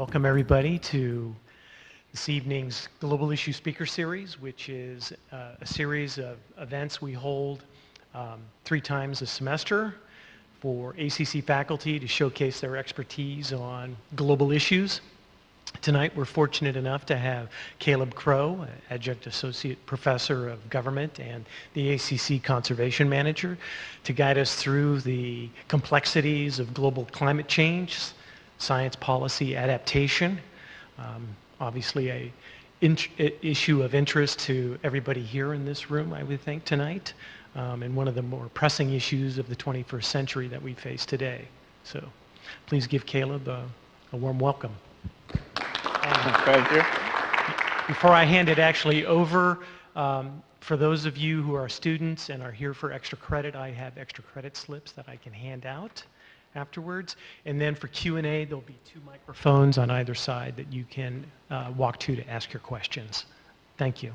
Welcome everybody to this evening's Global Issue Speaker Series, which is a series of events we hold 3 times a semester for ACC faculty to showcase their expertise on global issues. Tonight we're fortunate enough to have Caleb Crow, Adjunct Associate Professor of Government and the ACC Conservation Manager, to guide us through the complexities of global climate change, science policy adaptation, obviously a issue of interest to everybody here in this room, I would think, tonight, and one of the more pressing issues of the 21st century that we face today. So please give Caleb a warm welcome. Thank you. Before I hand it actually over, for those of you who are students and are here for extra credit, I have extra credit slips that I can hand out afterwards. And then for Q&A, there'll be 2 microphones on either side that you can walk to ask your questions. Thank you.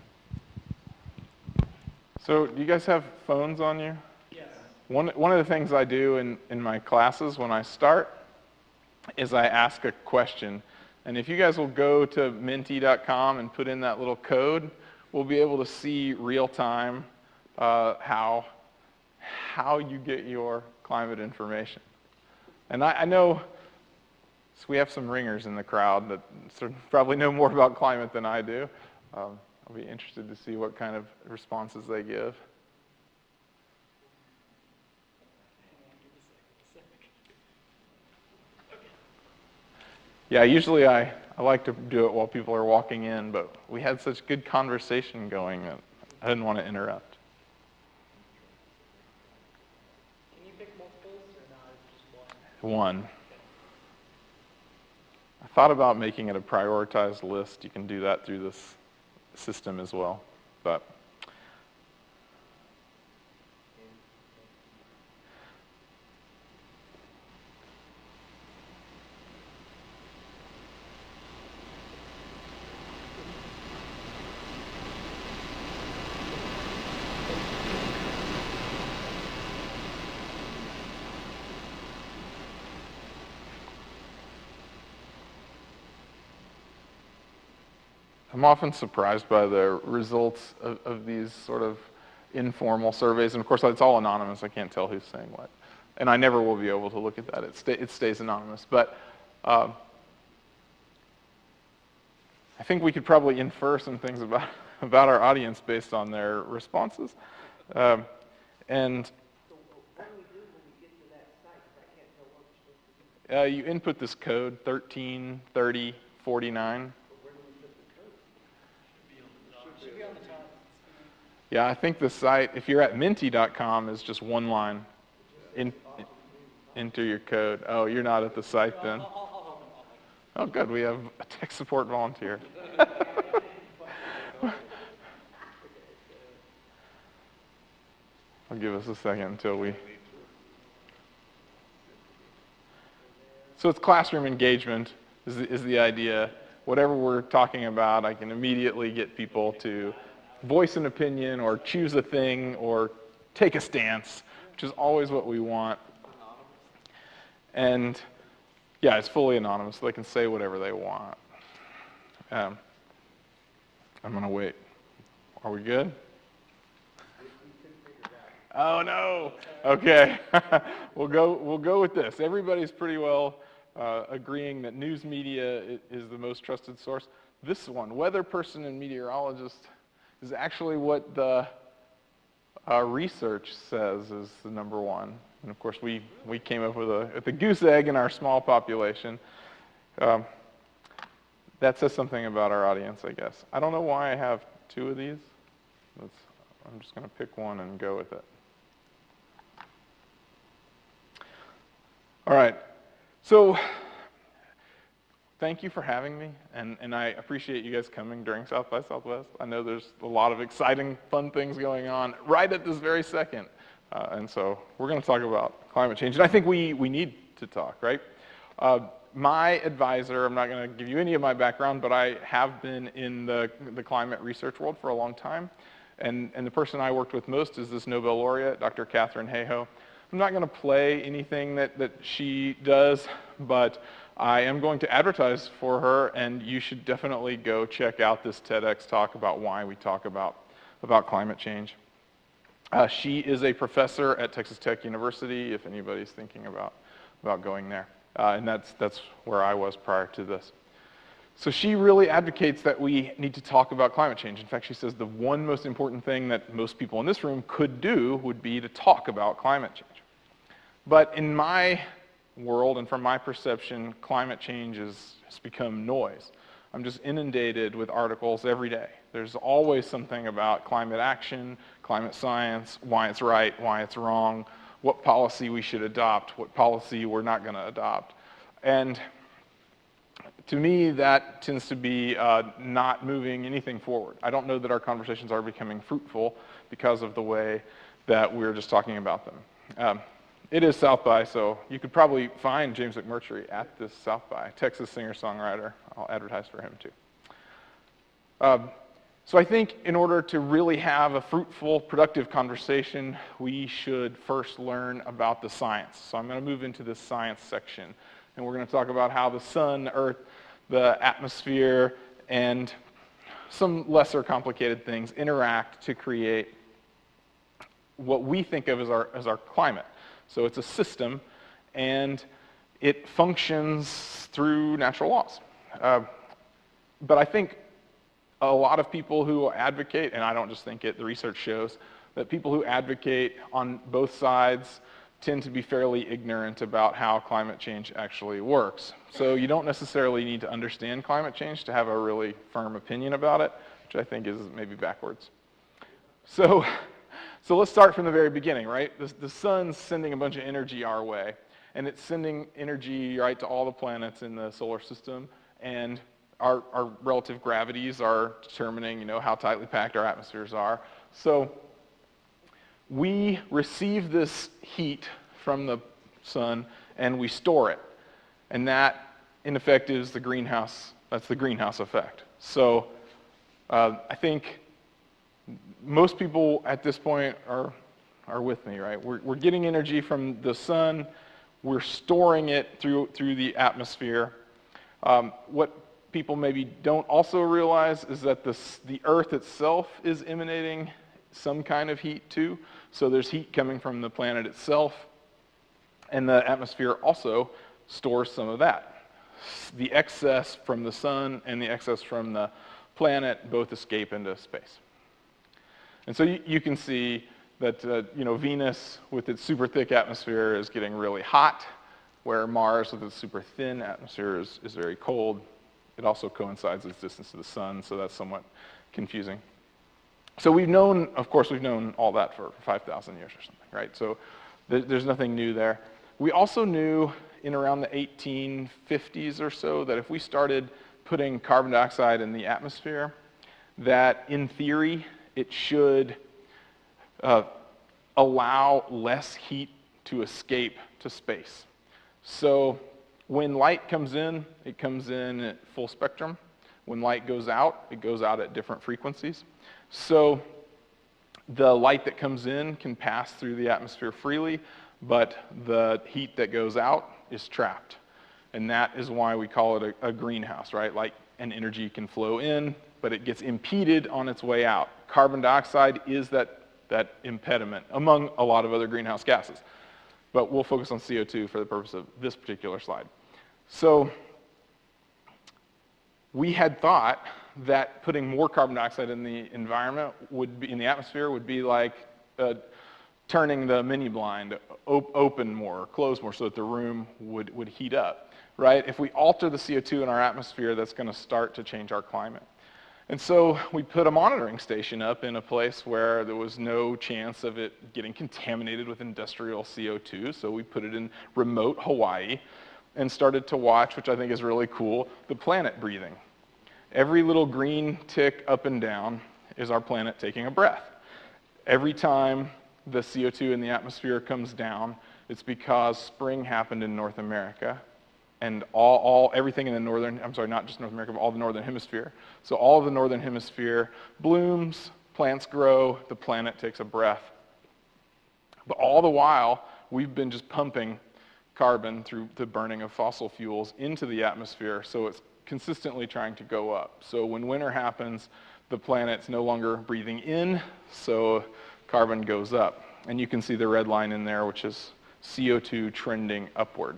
So do you guys have phones on you? Yes. One of the things I do in my classes when I start is I ask a question. And if you guys will go to menti.com and put in that little code, we'll be able to see real time how you get your climate information. And I know so we have some ringers in the crowd that probably know more about climate than I do. I'll be interested to see what kind of responses they give. Yeah, usually I like to do it while people are walking in, but we had such good conversation going that I didn't want to interrupt. Can you pick multiples or not? Just one? One. I thought about making it a prioritized list. You can do that through this system as well, but I'm often surprised by the results of these sort of informal surveys. And of course, it's all anonymous. I can't tell who's saying what. And I never will be able to look at that. It stays anonymous. But I think we could probably infer some things about our audience based on their responses. And So what do we do when we get to that site? Because I can't tell what we're supposed to do. you input this code, 133049. Should be on the top. Yeah, I think the site, if you're at menti.com, is just one line. Enter your code. Oh, you're not at the site then. Oh, good. We have a tech support volunteer. I'll give us a second until we... So it's classroom engagement is the idea. Whatever we're talking about, I can immediately get people to voice an opinion or choose a thing or take a stance, which is always what we want. And yeah, it's fully anonymous, so they can say whatever they want. I'm going to wait. Are we good? Oh no. Okay. We'll go with this. Everybody's pretty well agreeing that news media is the most trusted source. This one, weather person and meteorologist, is actually what the research says is the number one. And of course, we came up with a goose egg in our small population. That says something about our audience, I guess. I don't know why I have 2 of these. I'm just going to pick one and go with it. All right. So thank you for having me, and I appreciate you guys coming during South by Southwest. I know there's a lot of exciting, fun things going on right at this very second. And so we're going to talk about climate change. And I think we need to talk, right? My advisor, I'm not going to give you any of my background, but I have been in the climate research world for a long time. And the person I worked with most is this Nobel laureate, Dr. Katharine Hayhoe. I'm not going to play anything that she does, but I am going to advertise for her, and you should definitely go check out this TEDx talk about why we talk about climate change. She is a professor at Texas Tech University, if anybody's thinking about going there. And that's where I was prior to this. So she really advocates that we need to talk about climate change. In fact, she says the one most important thing that most people in this room could do would be to talk about climate change. But in my world and from my perception, climate change has become noise. I'm just inundated with articles every day. There's always something about climate action, climate science, why it's right, why it's wrong, what policy we should adopt, what policy we're not going to adopt. And to me, that tends to be not moving anything forward. I don't know that our conversations are becoming fruitful because of the way that we're just talking about them. It is South by, so you could probably find James McMurtry at this South by, Texas singer-songwriter. I'll advertise for him too. So I think in order to really have a fruitful, productive conversation, we should first learn about the science. So I'm going to move into the science section, and we're going to talk about how the sun, the earth, the atmosphere, and some lesser complicated things interact to create what we think of as our climate. So it's a system, and it functions through natural laws. But I think a lot of people who advocate, and I don't just think it, the research shows, that people who advocate on both sides tend to be fairly ignorant about how climate change actually works. So you don't necessarily need to understand climate change to have a really firm opinion about it, which I think is maybe backwards. So let's start from the very beginning, right? The sun's sending a bunch of energy our way, and it's sending energy, right, to all the planets in the solar system, and our relative gravities are determining, how tightly packed our atmospheres are. So we receive this heat from the sun, and we store it, and that, in effect, is the greenhouse. That's the greenhouse effect. So I think most people at this point are with me, right? We're getting energy from the sun. We're storing it through the atmosphere. What people maybe don't also realize is that the Earth itself is emanating some kind of heat too. So there's heat coming from the planet itself, and the atmosphere also stores some of that. The excess from the sun and the excess from the planet both escape into space. And so you can see that Venus with its super thick atmosphere is getting really hot, where Mars with its super thin atmosphere is very cold. It also coincides with its distance to the sun, so that's somewhat confusing. So we've known all that for 5,000 years or something, right? So there's nothing new there. We also knew in around the 1850s or so that if we started putting carbon dioxide in the atmosphere, that in theory it should allow less heat to escape to space. So when light comes in, it comes in at full spectrum. When light goes out, it goes out at different frequencies. So the light that comes in can pass through the atmosphere freely, but the heat that goes out is trapped. And that is why we call it a greenhouse, right? Light and energy can flow in, but it gets impeded on its way out. Carbon dioxide is that impediment, among a lot of other greenhouse gases. But we'll focus on CO2 for the purpose of this particular slide. So we had thought that putting more carbon dioxide in the environment in the atmosphere would be like turning the mini blind open more, or close more, so that the room would heat up, right? If we alter the CO2 in our atmosphere, that's going to start to change our climate. And so we put a monitoring station up in a place where there was no chance of it getting contaminated with industrial CO2, so we put it in remote Hawaii and started to watch, which I think is really cool, the planet breathing. Every little green tick up and down is our planet taking a breath. Every time the CO2 in the atmosphere comes down, it's because spring happened in North America, and everything in the not just North America, but all the northern hemisphere. So all of the northern hemisphere blooms, plants grow, the planet takes a breath. But all the while, we've been just pumping carbon through the burning of fossil fuels into the atmosphere, so it's consistently trying to go up. So when winter happens, the planet's no longer breathing in, so carbon goes up. And you can see the red line in there, which is CO2 trending upward.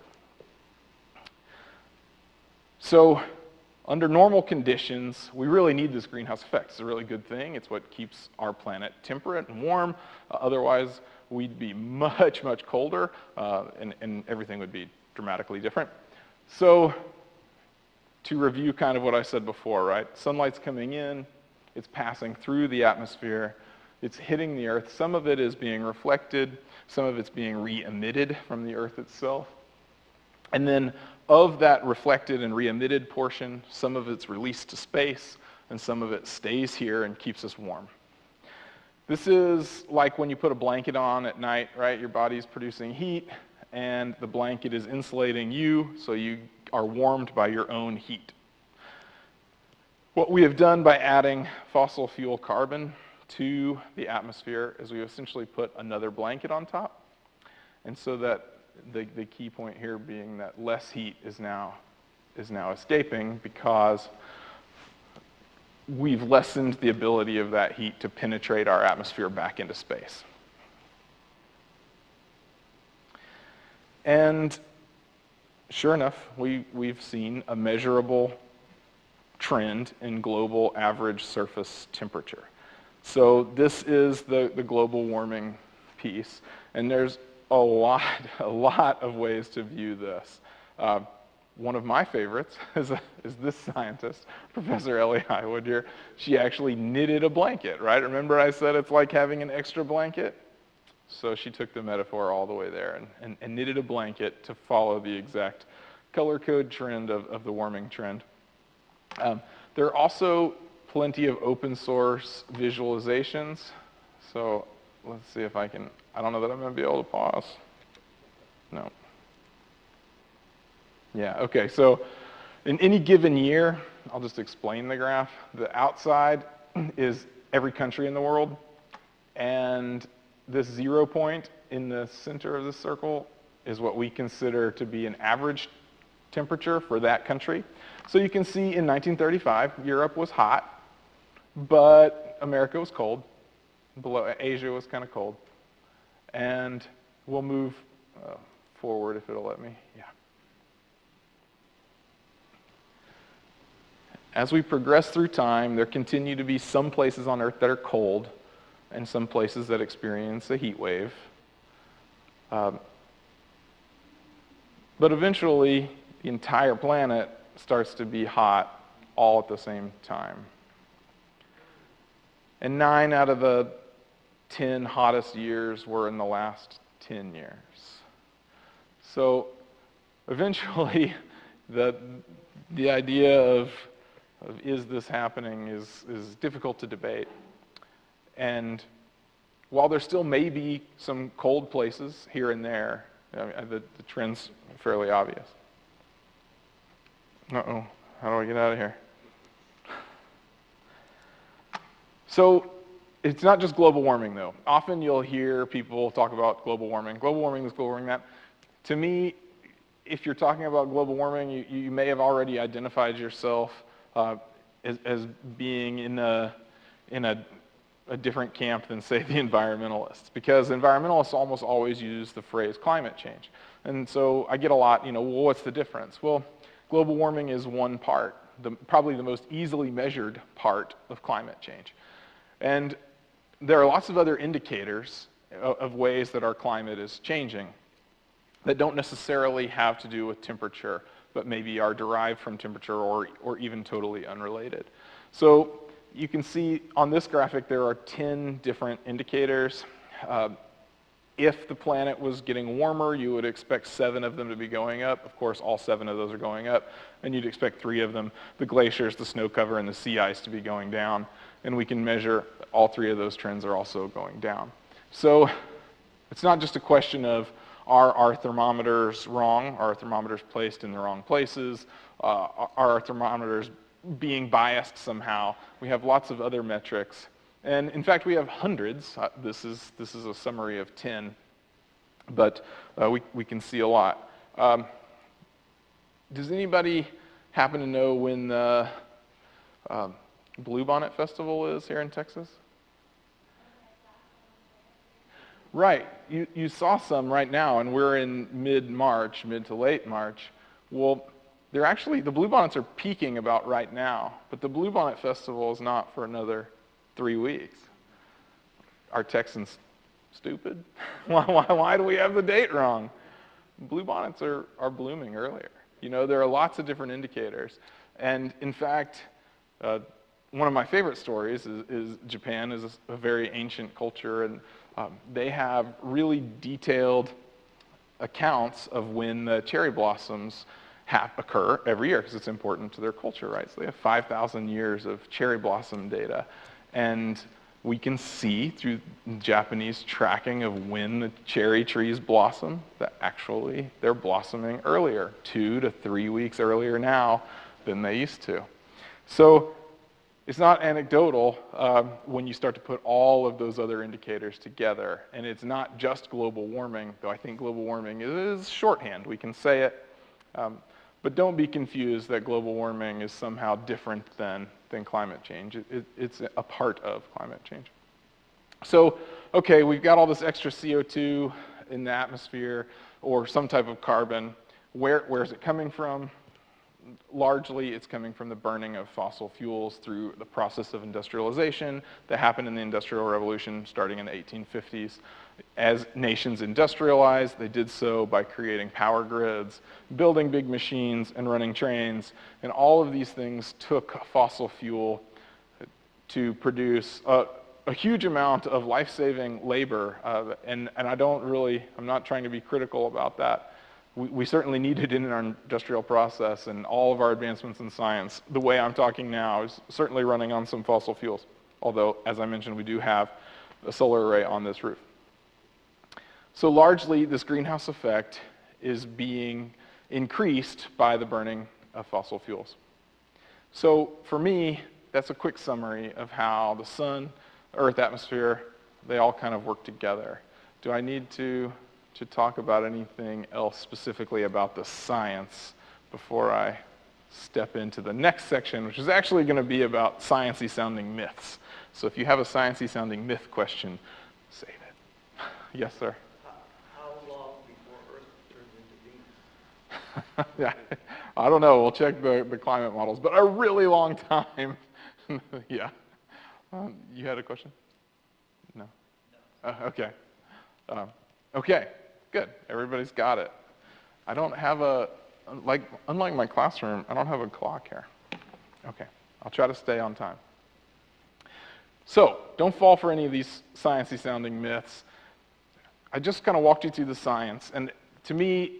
So under normal conditions, we really need this greenhouse effect. It's a really good thing. It's what keeps our planet temperate and warm. Otherwise, we'd be much, much colder, and everything would be dramatically different. So to review kind of what I said before, right? Sunlight's coming in, it's passing through the atmosphere, it's hitting the Earth. Some of it is being reflected, some of it's being re-emitted from the Earth itself. And then of that reflected and re-emitted portion, some of it's released to space, and some of it stays here and keeps us warm. This is like when you put a blanket on at night, right? Your body's producing heat, and the blanket is insulating you, so you are warmed by your own heat. What we have done by adding fossil fuel carbon to the atmosphere is we essentially put another blanket on top, and so that the key point here being that less heat is now escaping because we've lessened the ability of that heat to penetrate our atmosphere back into space. And sure enough, we've seen a measurable trend in global average surface temperature. So this is the global warming piece, and there's a lot of ways to view this. One of my favorites is this scientist, Professor Ellie Highwood here. She actually knitted a blanket, right? Remember I said it's like having an extra blanket? So she took the metaphor all the way there and knitted a blanket to follow the exact color code trend of the warming trend. There are also plenty of open source visualizations. So let's see if I don't know that I'm going to be able to pause. No. Yeah, okay, so in any given year, I'll just explain the graph. The outside is every country in the world, and this 0 point in the center of the circle is what we consider to be an average temperature for that country. So you can see in 1935, Europe was hot, but America was cold. Below Asia was kind of cold. And we'll move forward if it'll let me. Yeah. As we progress through time, there continue to be some places on Earth that are cold and some places that experience a heat wave. But eventually, the entire planet starts to be hot all at the same time. And 9 out of the 10 hottest years were in the last 10 years. So eventually, the idea of is this happening is difficult to debate. And while there still may be some cold places here and there, the trend's fairly obvious. Uh-oh, how do I get out of here? So it's not just global warming, though. Often you'll hear people talk about global warming. Global warming this, global warming that. To me, if you're talking about global warming, you may have already identified yourself as being in a different camp than, say, the environmentalists, because environmentalists almost always use the phrase climate change. And so I get a lot, well, what's the difference? Well, global warming is one part, probably the most easily measured part of climate change. And there are lots of other indicators of ways that our climate is changing that don't necessarily have to do with temperature, but maybe are derived from temperature or even totally unrelated. So you can see on this graphic there are 10 different indicators. If the planet was getting warmer, you would expect 7 of them to be going up. Of course, all 7 of those are going up, and you'd expect 3 of them, the glaciers, the snow cover, and the sea ice, to be going down. And we can measure all 3 of those trends are also going down. So it's not just a question of, are our thermometers wrong? Are our thermometers placed in the wrong places? Are our thermometers being biased somehow? We have lots of other metrics. And in fact, we have hundreds. This is a summary of 10, but we can see a lot. Does anybody happen to know when the Bluebonnet Festival is here in Texas? Right. You saw some right now, and we're in mid-March, mid to late March. Well, they're actually, the bluebonnets are peaking about right now, but the Bluebonnet Festival is not for another 3 weeks. Are Texans stupid? Why do we have the date wrong? Bluebonnets are blooming earlier. You know, there are lots of different indicators. And in fact, one of my favorite stories is Japan is a very ancient culture, and they have really detailed accounts of when the cherry blossoms occur every year, because it's important to their culture, right? So they have 5,000 years of cherry blossom data. And we can see through Japanese tracking of when the cherry trees blossom that actually they're blossoming earlier, 2 to 3 weeks earlier now than they used to. So it's not anecdotal when you start to put all of those other indicators together. And it's not just global warming, though I think global warming is shorthand. We can say it. But don't be confused that global warming is somehow different than climate change. It's a part of climate change. So, okay, we've got all this extra CO2 in the atmosphere or some type of carbon. Where is it coming from? Largely, it's coming from the burning of fossil fuels through the process of industrialization that happened in the Industrial Revolution starting in the 1850s. As nations industrialized, they did so by creating power grids, building big machines, and running trains. And all of these things took fossil fuel to produce a huge amount of life-saving labor. And I'm not trying to be critical about that. We certainly need it in our industrial process, and all of our advancements in science, the way I'm talking now, is certainly running on some fossil fuels. Although, as I mentioned, we do have a solar array on this roof. So largely, this greenhouse effect is being increased by the burning of fossil fuels. So for me, that's a quick summary of how the sun, Earth, atmosphere, they all kind of work together. Do I need to talk about anything else specifically about the science before I step into the next section, which is actually going to be about sciencey sounding myths. So if you have a sciencey sounding myth question, save it. Yes, sir? How long before Earth turns into Venus? Yeah, I don't know. We'll check the climate models, but a really long time. Yeah. You had a question? No? Okay. Okay, good. Everybody's got it. I don't have unlike my classroom, I don't have a clock here. Okay, I'll try to stay on time. So, don't fall for any of these sciencey sounding myths. I just kind of walked you through the science, and to me,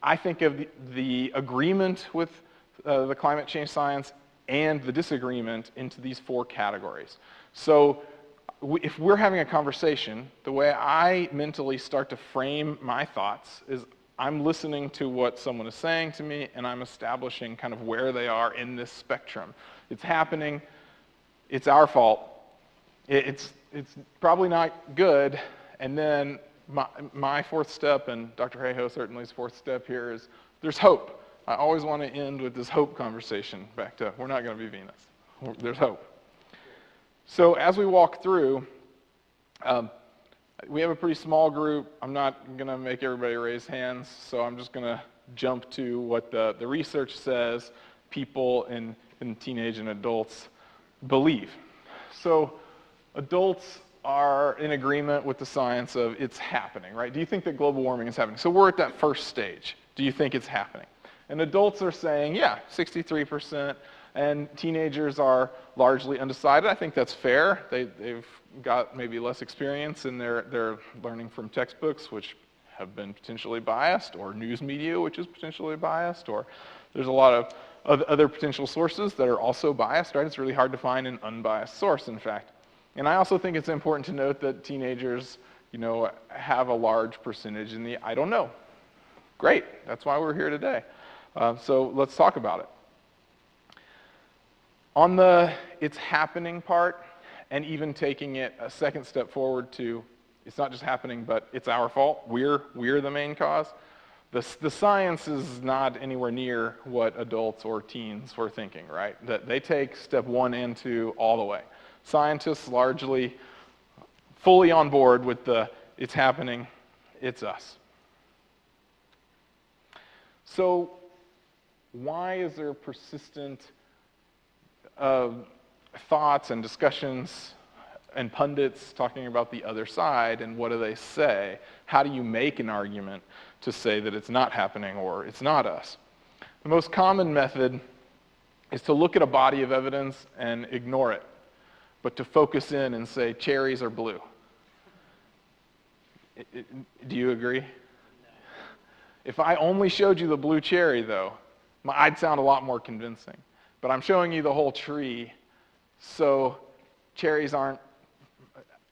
I think of the agreement with the climate change science and the disagreement into these 4 categories. So, if we're having a conversation, the way I mentally start to frame my thoughts is I'm listening to what someone is saying to me, and I'm establishing kind of where they are in this spectrum. It's happening. It's our fault. It's probably not good. And then my 4th step, and Dr. Hayhoe certainly's 4th step here, is there's hope. I always want to end with this hope conversation back to we're not going to be Venus. There's hope. So as we walk through, we have a pretty small group. I'm not going to make everybody raise hands, so I'm just going to jump to what the research says people in teenage and adults believe. So adults are in agreement with the science of it's happening, right? Do you think that global warming is happening? So we're at that first stage. Do you think it's happening? And adults are saying, yeah, 63%. And teenagers are largely undecided. I think that's fair. They've got maybe less experience, and they're learning from textbooks, which have been potentially biased, or news media, which is potentially biased, or there's a lot of other potential sources that are also biased, right? It's really hard to find an unbiased source, in fact. And I also think it's important to note that teenagers, have a large percentage in the I don't know. Great, that's why we're here today. So let's talk about it. On the it's happening part, and even taking it a second step forward to it's not just happening, but it's our fault. We're the main cause. The science is not anywhere near what adults or teens were thinking, right? That they take step 1 and 2 all the way. Scientists largely fully on board with the it's happening, it's us. So why is there persistent thoughts and discussions and pundits talking about the other side, and what do they say? How do you make an argument to say that it's not happening or it's not us? The most common method is to look at a body of evidence and ignore it, but to focus in and say cherries are blue. Do you agree? If I only showed you the blue cherry, though, I'd sound a lot more convincing. But I'm showing you the whole tree, so cherries aren't,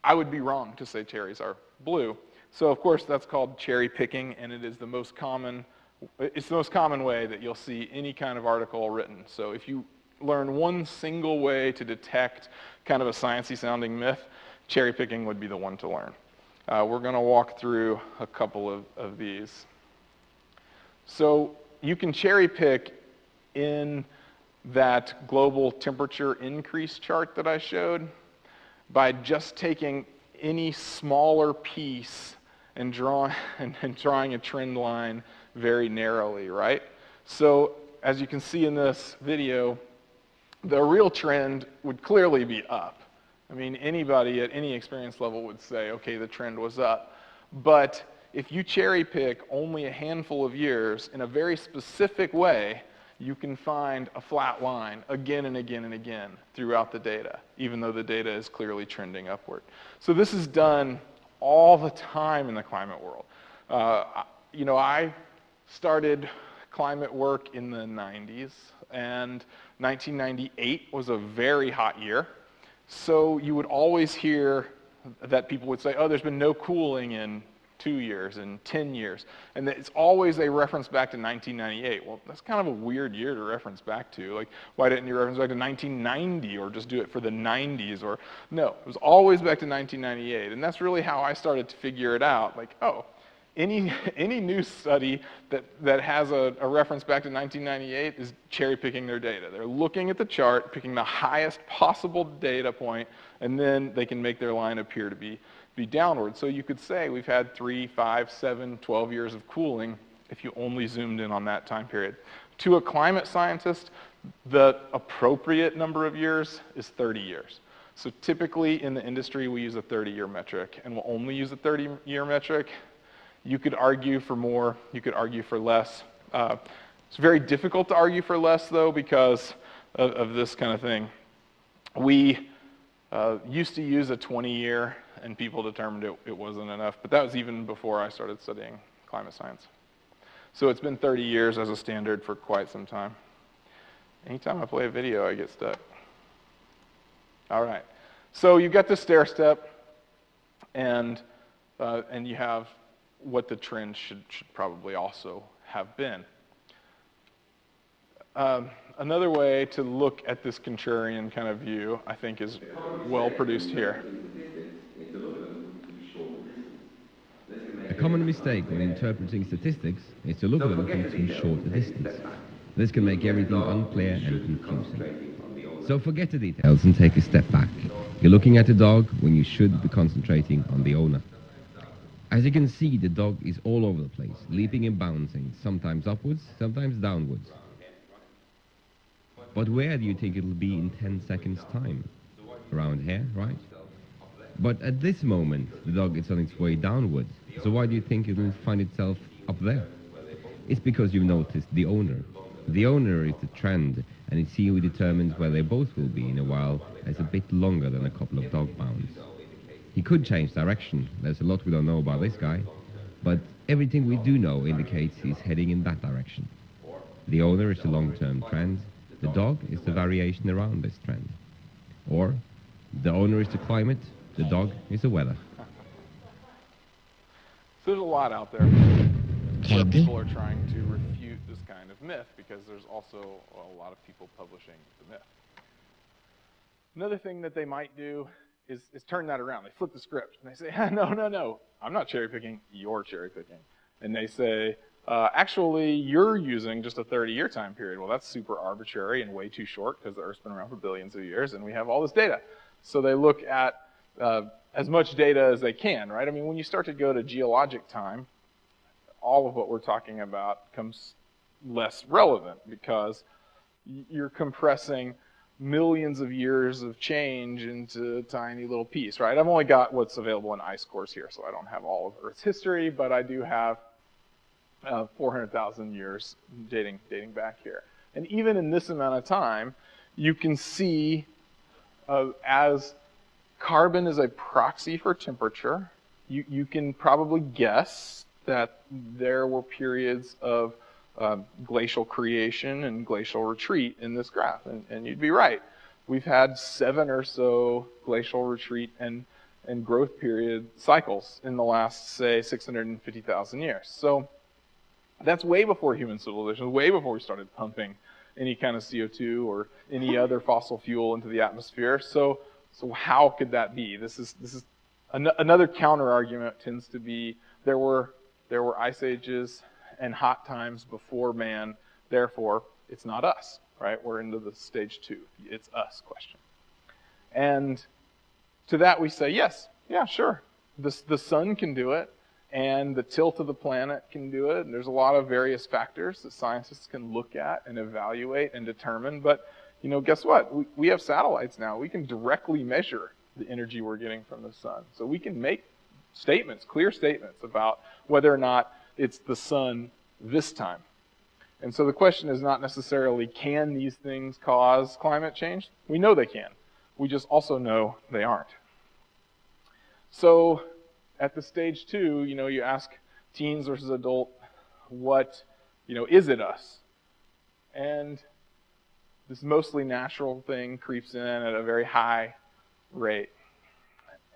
I would be wrong to say cherries are blue. So of course that's called cherry picking, and it is the most common, it's the most common way that you'll see any kind of article written. So if you learn one single way to detect kind of a sciencey sounding myth, cherry picking would be the one to learn. We're going to walk through a couple of these. So you can cherry pick in that global temperature increase chart that I showed by just taking any smaller piece and drawing a trend line very narrowly, right? So as you can see in this video, the real trend would clearly be up. I mean, anybody at any experience level would say, okay, the trend was up. But if you cherry pick only a handful of years in a very specific way, you can find a flat line again and again and again throughout the data, even though the data is clearly trending upward. So this is done all the time in the climate world. I started climate work in the 90s, and 1998 was a very hot year. So you would always hear that people would say, oh, there's been no cooling in 2 years and 10 years. And it's always a reference back to 1998. Well, that's kind of a weird year to reference back to. Like, why didn't you reference back to 1990 or just do it for the 90s? Or no, it was always back to 1998. And that's really how I started to figure it out. Like, oh, any new study that has a reference back to 1998 is cherry picking their data. They're looking at the chart, picking the highest possible data point, and then they can make their line appear to be downward. So you could say we've had 3, 5, 7, 12 years of cooling if you only zoomed in on that time period. To a climate scientist, the appropriate number of years is 30 years. So typically in the industry, we use a 30-year metric, and we'll only use a 30-year metric. You could argue for more, you could argue for less. It's very difficult to argue for less, though, because of this kind of thing. We used to use a 20-year, and people determined it wasn't enough, but that was even before I started studying climate science. So it's been 30 years as a standard for quite some time. Anytime I play a video, I get stuck. All right, so you've got the stair step, and you have what the trend should probably also have been. Another way to look at this contrarian kind of view, I think, is well produced here. A common mistake when interpreting statistics is to look at them from too short a distance. This can make everything unclear and confusing. So forget the details and take a step back. You're looking at a dog when you should be concentrating on the owner. As you can see, the dog is all over the place, leaping and bouncing, sometimes upwards, sometimes downwards. But where do you think it'll be in 10 seconds' time? Around here, right? But at this moment, the dog is on its way downwards. So why do you think it will find itself up there? It's because you've noticed the owner. The owner is the trend, and it's he who determines where they both will be in a while as a bit longer than a couple of dog bounds. He could change direction. There's a lot we don't know about this guy, but everything we do know indicates he's heading in that direction. The owner is the long-term trend. The dog is the variation around this trend. Or, the owner is the climate, the dog is the weather. So there's a lot out there where people are trying to refute this kind of myth, because there's also a lot of people publishing the myth. Another thing that they might do is turn that around. They flip the script and they say, no, I'm not cherry picking, you're cherry picking. And they say, Actually, you're using just a 30-year time period. Well, that's super arbitrary and way too short because the Earth's been around for billions of years, and we have all this data. So they look at as much data as they can, right? I mean, when you start to go to geologic time, all of what we're talking about becomes less relevant because you're compressing millions of years of change into a tiny little piece, right? I've only got what's available in ice cores here, so I don't have all of Earth's history, but I do have 400,000 years dating back here. And even in this amount of time, you can see as carbon is a proxy for temperature, you can probably guess that there were periods of glacial creation and glacial retreat in this graph, and you'd be right. We've had 7 or so glacial retreat and growth period cycles in the last, say, 650,000 years. So that's way before human civilization, way before we started pumping any kind of CO2 or any other fossil fuel into the atmosphere. So how could that be? This is another counter argument tends to be there were ice ages and hot times before man, therefore it's not us, right? We're into the stage 2, it's us question. And to that we say, yes, yeah, sure. The sun can do it, and the tilt of the planet can do it, and there's a lot of various factors that scientists can look at and evaluate and determine, but guess what? We have satellites now. We can directly measure the energy we're getting from the sun. So we can make statements, clear statements about whether or not it's the sun this time. And so the question is not necessarily, can these things cause climate change? We know they can. We just also know they aren't. So at the stage 2, you ask teens versus adult, what, is it us? And this mostly natural thing creeps in at a very high rate,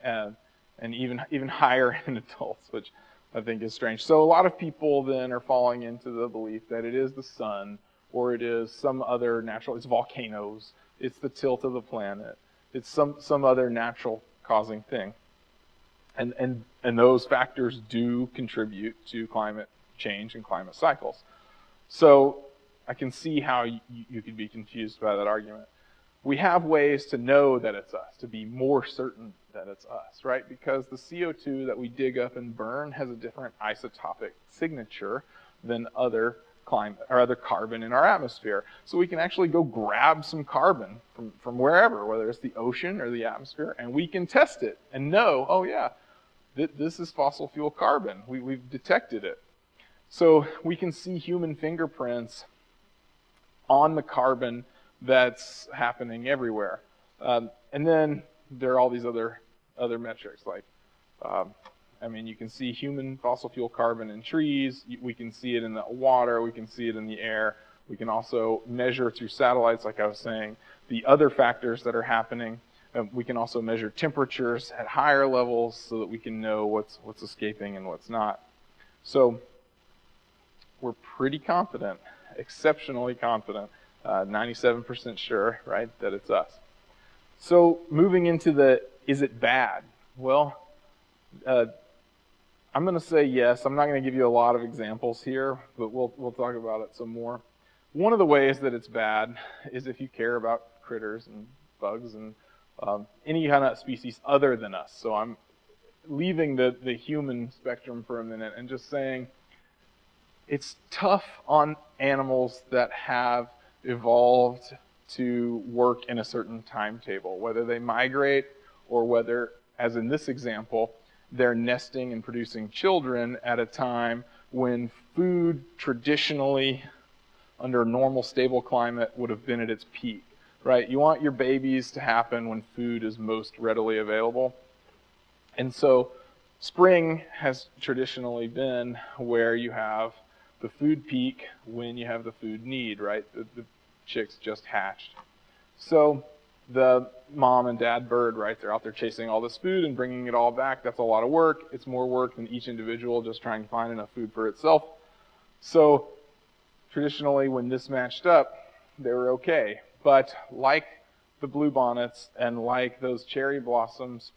and even higher in adults, which I think is strange. So a lot of people then are falling into the belief that it is the sun, or it is some other natural, it's volcanoes, it's the tilt of the planet, it's some other natural causing thing. And those factors do contribute to climate change and climate cycles. So I can see how you could be confused by that argument. We have ways to know that it's us, to be more certain that it's us, right? Because the CO2 that we dig up and burn has a different isotopic signature than other carbon in our atmosphere. So we can actually go grab some carbon from wherever, whether it's the ocean or the atmosphere, and we can test it and know, oh yeah, this is fossil fuel carbon. We've detected it. So we can see human fingerprints on the carbon that's happening everywhere. And then there are all these other metrics, like, you can see human fossil fuel carbon in trees, we can see it in the water, we can see it in the air, we can also measure through satellites, like I was saying, the other factors that are happening. We can also measure temperatures at higher levels so that we can know what's escaping and what's not. So we're pretty confident, exceptionally confident, 97% sure, right, that it's us. So moving into is it bad? Well, I'm going to say yes. I'm not going to give you a lot of examples here, but we'll talk about it some more. One of the ways that it's bad is if you care about critters and bugs and any kind of species other than us. So I'm leaving the human spectrum for a minute and just saying it's tough on animals that have evolved to work in a certain timetable, whether they migrate or whether, as in this example, they're nesting and producing children at a time when food traditionally, under a normal stable climate, would have been at its peak, right? You want your babies to happen when food is most readily available. And so spring has traditionally been where you have the food peak when you have the food need, right? The chicks just hatched. So the mom and dad bird, right, they're out there chasing all this food and bringing it all back. That's a lot of work. It's more work than each individual just trying to find enough food for itself. So traditionally, when this matched up, they were okay. But like the bluebonnets and like those cherry blossoms,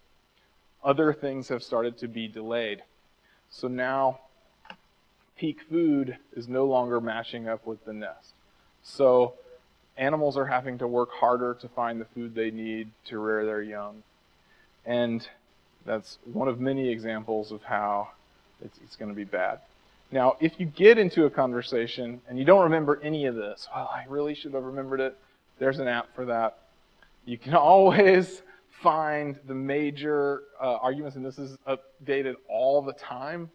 other things have started to be delayed. So now peak food is no longer matching up with the nest. So animals are having to work harder to find the food they need to rear their young. And that's one of many examples of how it's going to be bad. Now, if you get into a conversation and you don't remember any of this, well, I really should have remembered it. There's an app for that. You can always find the major arguments, and this is updated all the time.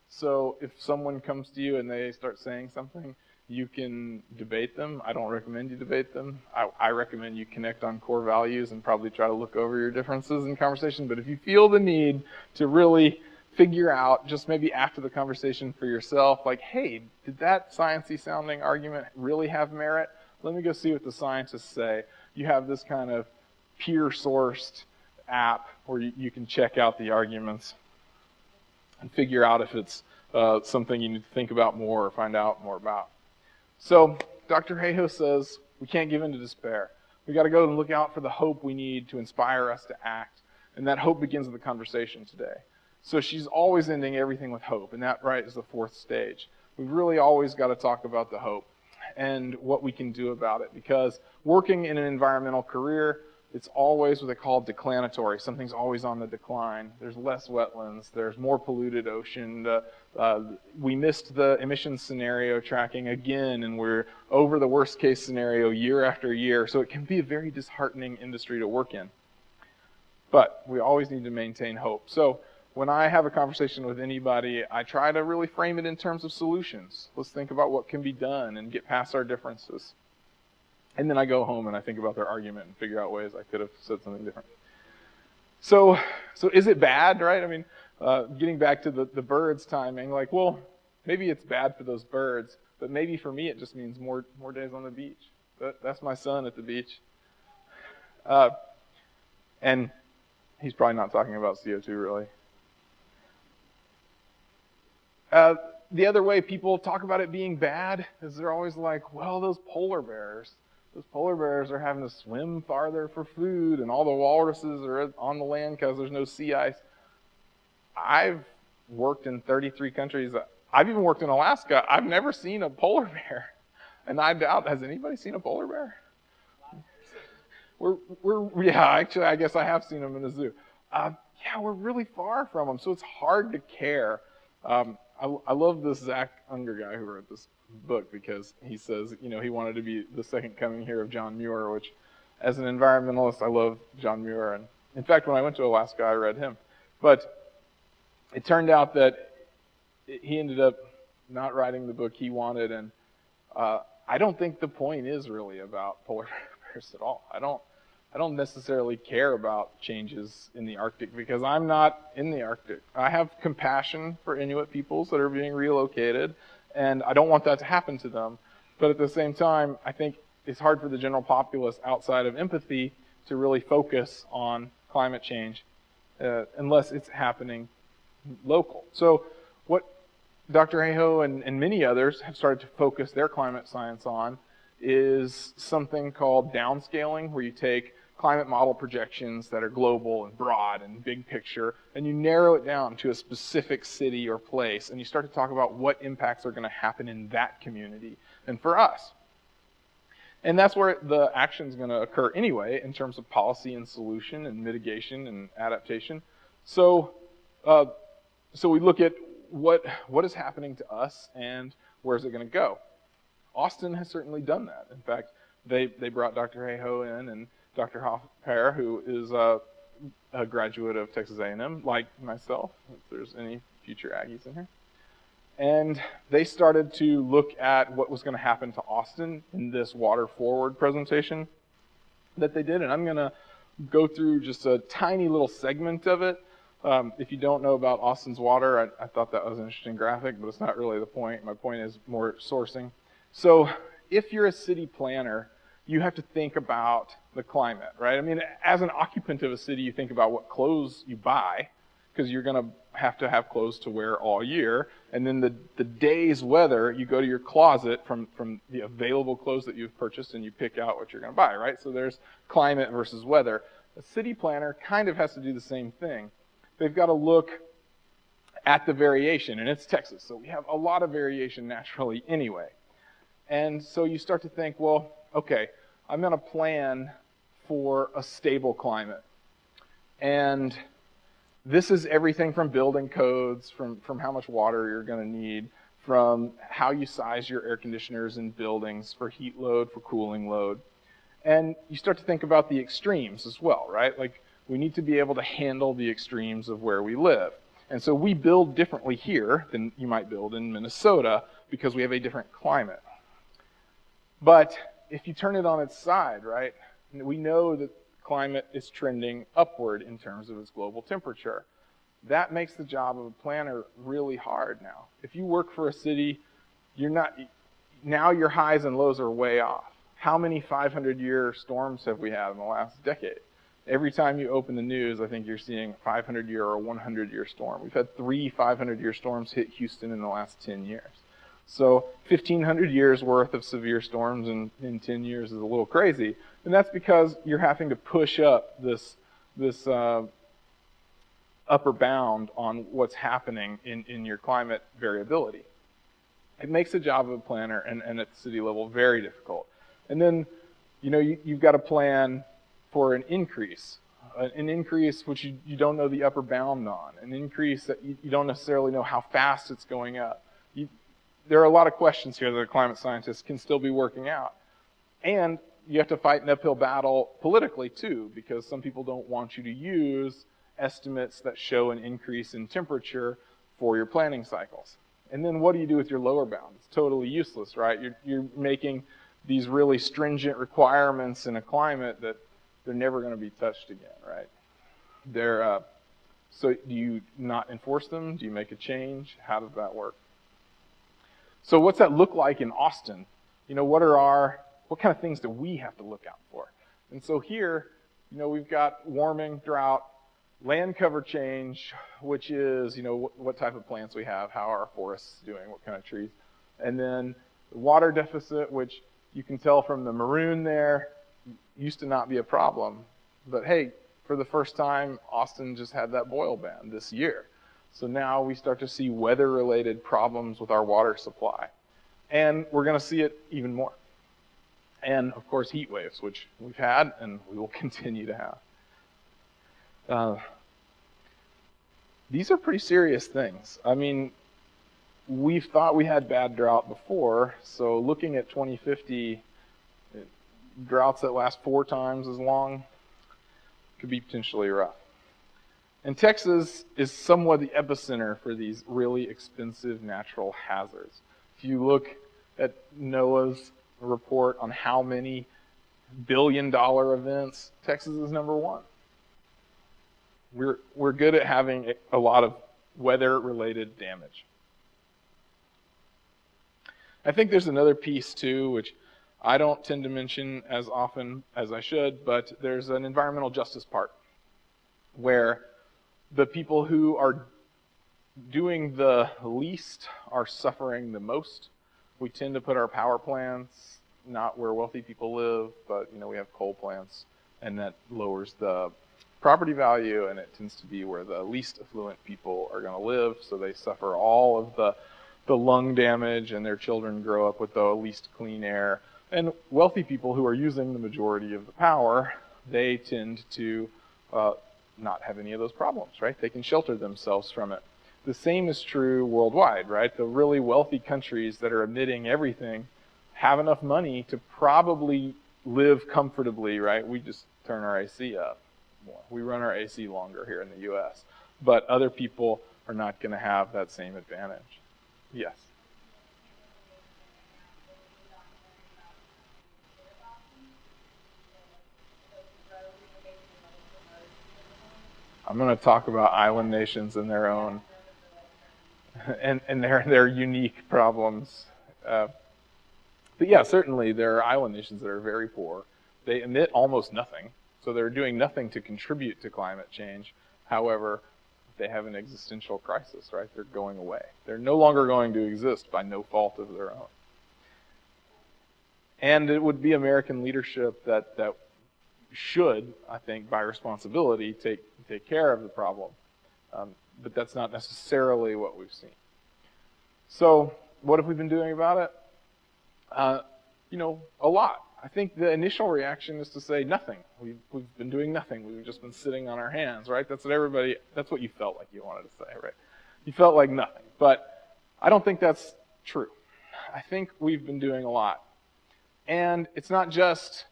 So if someone comes to you and they start saying something, you can debate them. I don't recommend you debate them. I recommend you connect on core values and probably try to look over your differences in conversation. But if you feel the need to really figure out, just maybe after the conversation for yourself, like, hey, did that sciencey sounding argument really have merit? Let me go see what the scientists say. You have this kind of peer-sourced app where you can check out the arguments and figure out if it's something you need to think about more or find out more about. So Dr. Hayhoe says we can't give in to despair. We got to go and look out for the hope we need to inspire us to act. And that hope begins with the conversation today. So she's always ending everything with hope, and that, right, is the fourth stage. We've really always got to talk about the hope and what we can do about it, because working in an environmental career, it's always what they call declinatory. Something's always on the decline. There's less wetlands. There's more polluted ocean. We missed the emissions scenario tracking again, and we're over the worst case scenario year after year. So it can be a very disheartening industry to work in. But we always need to maintain hope. So when I have a conversation with anybody, I try to really frame it in terms of solutions. Let's think about what can be done and get past our differences. And then I go home and I think about their argument and figure out ways I could have said something different. So is it bad, right? I mean, getting back to the birds timing, like, well, maybe it's bad for those birds, but maybe for me it just means more days on the beach. That's my son at the beach. And he's probably not talking about CO2, really. The other way people talk about it being bad is they're always like, well, those polar bears are having to swim farther for food, and all the walruses are on the land because there's no sea ice. I've worked in 33 countries. I've even worked in Alaska. I've never seen a polar bear. And I doubt, has anybody seen a polar bear? Actually, I guess I have seen them in a zoo. We're really far from them, so it's hard to care. I love this Zach Unger guy who wrote this book, because he says, he wanted to be the second coming here of John Muir, which, as an environmentalist, I love John Muir. And in fact, when I went to Alaska, I read him. But it turned out that he ended up not writing the book he wanted, and I don't think the point is really about polar bears at all. I don't necessarily care about changes in the Arctic, because I'm not in the Arctic. I have compassion for Inuit peoples that are being relocated, and I don't want that to happen to them. But at the same time, I think it's hard for the general populace outside of empathy to really focus on climate change unless it's happening local. So what Dr. Hayhoe and many others have started to focus their climate science on is something called downscaling, where you take climate model projections that are global and broad and big picture, and you narrow it down to a specific city or place, and you start to talk about what impacts are going to happen in that community and for us. And that's where the action is going to occur anyway, in terms of policy and solution and mitigation and adaptation. So we look at what is happening to us and where's it going to go. Austin has certainly done that. In fact, they brought Dr. Hayhoe in, and Dr. Hoffpair, who is a graduate of Texas A&M, like myself, if there's any future Aggies in here. And they started to look at what was going to happen to Austin in this Water Forward presentation that they did. And I'm going to go through just a tiny little segment of it. If you don't know about Austin's water, I thought that was an interesting graphic, but it's not really the point. My point is more sourcing. So if you're a city planner, you have to think about the climate, right? I mean, as an occupant of a city, you think about what clothes you buy, because you're going to have clothes to wear all year. And then the day's weather, you go to your closet from the available clothes that you've purchased, and you pick out what you're going to buy, right? So there's climate versus weather. A city planner kind of has to do the same thing. They've got to look at the variation, and it's Texas, so we have a lot of variation naturally anyway. And so you start to think, well, okay, I'm going to plan for a stable climate. And this is everything from building codes, from how much water you're going to need, from how you size your air conditioners in buildings for heat load, for cooling load. And you start to think about the extremes as well, right? Like, we need to be able to handle the extremes of where we live. And so we build differently here than you might build in Minnesota because we have a different climate. But if you turn it on its side, right, we know that climate is trending upward in terms of its global temperature. That makes the job of a planner really hard now. If you work for a city, now your highs and lows are way off. How many 500-year storms have we had in the last decade? Every time you open the news, I think you're seeing a 500-year or 100-year storm. We've had 3 500-year storms hit Houston in the last 10 years. So 1,500 years worth of severe storms in 10 years is a little crazy. And that's because you're having to push up this upper bound on what's happening in your climate variability. It makes the job of a planner and at the city level very difficult. And then, you've got to plan for an increase which you don't know the upper bound on, an increase that you don't necessarily know how fast it's going up. There are a lot of questions here that a climate scientist can still be working out. And you have to fight an uphill battle politically too, because some people don't want you to use estimates that show an increase in temperature for your planning cycles. And then what do you do with your lower bound? It's totally useless, right? You're making these really stringent requirements in a climate that they're never going to be touched again, right? So do you not enforce them? Do you make a change? How does that work? So what's that look like in Austin? What kind of things do we have to look out for? And so here, we've got warming, drought, land cover change, which is, what type of plants we have, how are our forests doing, what kind of trees. And then the water deficit, which you can tell from the maroon there, used to not be a problem. But hey, for the first time, Austin just had that boil ban this year. So now we start to see weather-related problems with our water supply. And we're going to see it even more. And, of course, heat waves, which we've had and we will continue to have. These are pretty serious things. I mean, we've thought we had bad drought before, so looking at 2050, droughts that last 4 times as long could be potentially rough. And Texas is somewhat the epicenter for these really expensive natural hazards. If you look at NOAA's report on how many billion-dollar events, Texas is number 1. We're good at having a lot of weather-related damage. I think there's another piece, too, which I don't tend to mention as often as I should, but there's an environmental justice part where the people who are doing the least are suffering the most. We tend to put our power plants not where wealthy people live, but we have coal plants, and that lowers the property value, and it tends to be where the least affluent people are going to live, so they suffer all of the lung damage, and their children grow up with the least clean air. And wealthy people who are using the majority of the power, they tend to not have any of those problems, right? They can shelter themselves from it. The same is true worldwide, right? The really wealthy countries that are emitting everything have enough money to probably live comfortably, right? We just turn our AC up more. We run our AC longer here in the U.S. But other people are not going to have that same advantage. Yes? I'm going to talk about island nations and their own and their unique problems. But yeah, certainly there are island nations that are very poor. They emit almost nothing, so they're doing nothing to contribute to climate change. However, they have an existential crisis, right? They're going away. They're no longer going to exist by no fault of their own. And it would be American leadership that should, I think, by responsibility, take care of the problem. but that's not necessarily what we've seen. So what have we been doing about it? A lot. I think the initial reaction is to say nothing. We've been doing nothing. We've just been sitting on our hands, right? That's what you felt like you wanted to say, right? You felt like nothing. But I don't think that's true. I think we've been doing a lot. And it's not just,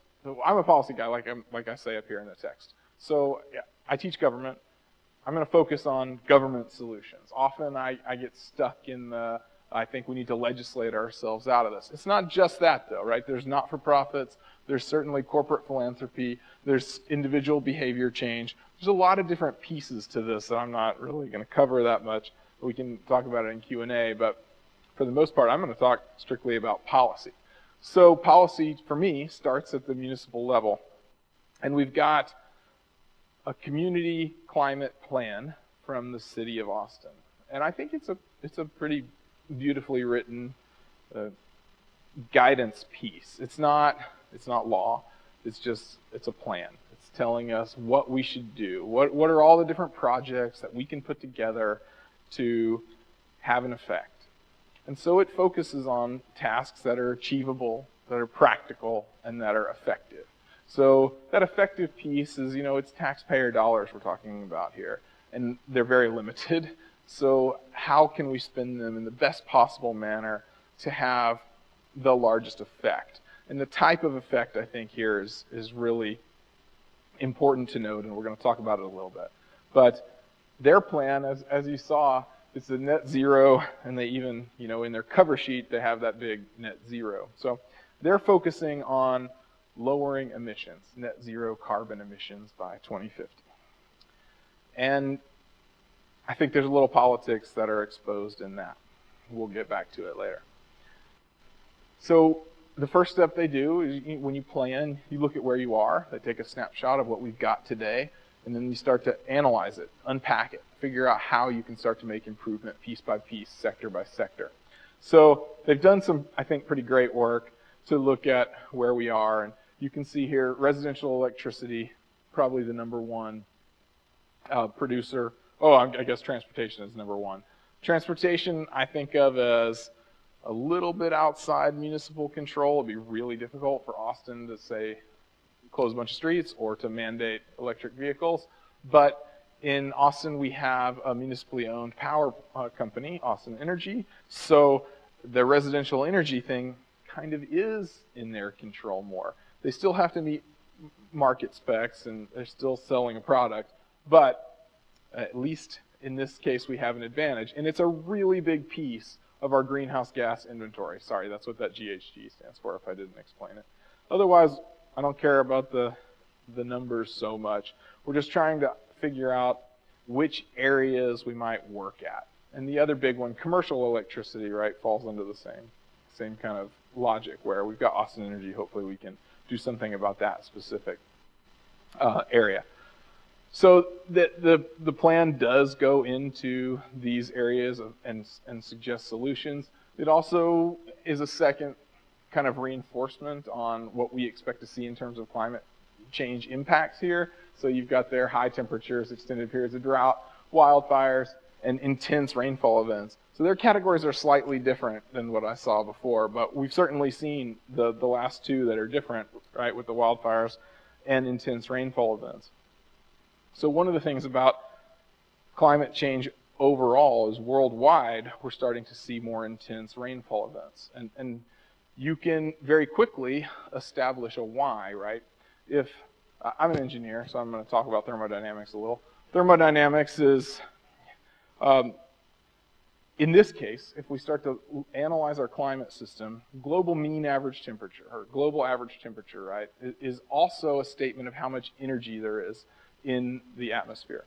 I'm a policy guy, like I say up here in the text. So yeah, I teach government. I'm going to focus on government solutions. Often I get stuck in I think we need to legislate ourselves out of this. It's not just that, though, right? There's not-for-profits. There's certainly corporate philanthropy. There's individual behavior change. There's a lot of different pieces to this that I'm not really going to cover that much. We can talk about it in Q&A, but for the most part, I'm going to talk strictly about policy. So policy, for me, starts at the municipal level. And we've got a community climate plan from the city of Austin. And I think it's a pretty beautifully written guidance piece. It's not law. It's a plan. It's telling us what we should do. What are all the different projects that we can put together to have an effect? And so it focuses on tasks that are achievable, that are practical, and that are effective. So that effective piece is, it's taxpayer dollars we're talking about here, and they're very limited. So how can we spend them in the best possible manner to have the largest effect? And the type of effect, I think, here is really important to note, and we're going to talk about it a little bit. But their plan, as you saw, it's a net zero, and they even, in their cover sheet, they have that big net zero. So they're focusing on lowering emissions, net zero carbon emissions by 2050. And I think there's a little politics that are exposed in that. We'll get back to it later. So the first step they do is when you plan, you look at where you are. They take a snapshot of what we've got today, and then you start to analyze it, unpack it, figure out how you can start to make improvement piece by piece, sector by sector. So they've done some, I think, pretty great work to look at where we are. And you can see here, residential electricity, probably the number one producer. Oh, I guess transportation is number one. Transportation, I think of as a little bit outside municipal control. It'd be really difficult for Austin to say, close a bunch of streets or to mandate electric vehicles. But in Austin, we have a municipally owned power company, Austin Energy. So the residential energy thing kind of is in their control more. They still have to meet market specs, and they're still selling a product. But at least in this case, we have an advantage. And it's a really big piece of our greenhouse gas inventory. Sorry, that's what that GHG stands for, if I didn't explain it. Otherwise, I don't care about the numbers so much. We're just trying to figure out which areas we might work at. And the other big one, commercial electricity, right, falls under the same kind of logic, where we've got Austin Energy. Hopefully we can do something about that specific area. So the plan does go into these areas and suggest solutions. It also is a second kind of reinforcement on what we expect to see in terms of climate change impacts here. So you've got their high temperatures, extended periods of drought, wildfires, and intense rainfall events. So their categories are slightly different than what I saw before, but we've certainly seen the last two that are different, right, with the wildfires and intense rainfall events. So one of the things about climate change overall is worldwide, we're starting to see more intense rainfall events. And you can very quickly establish a why, right? If I'm an engineer, so I'm going to talk about thermodynamics a little. Thermodynamics is, in this case, if we start to analyze our climate system, global mean average temperature, or global average temperature, right, is also a statement of how much energy there is in the atmosphere,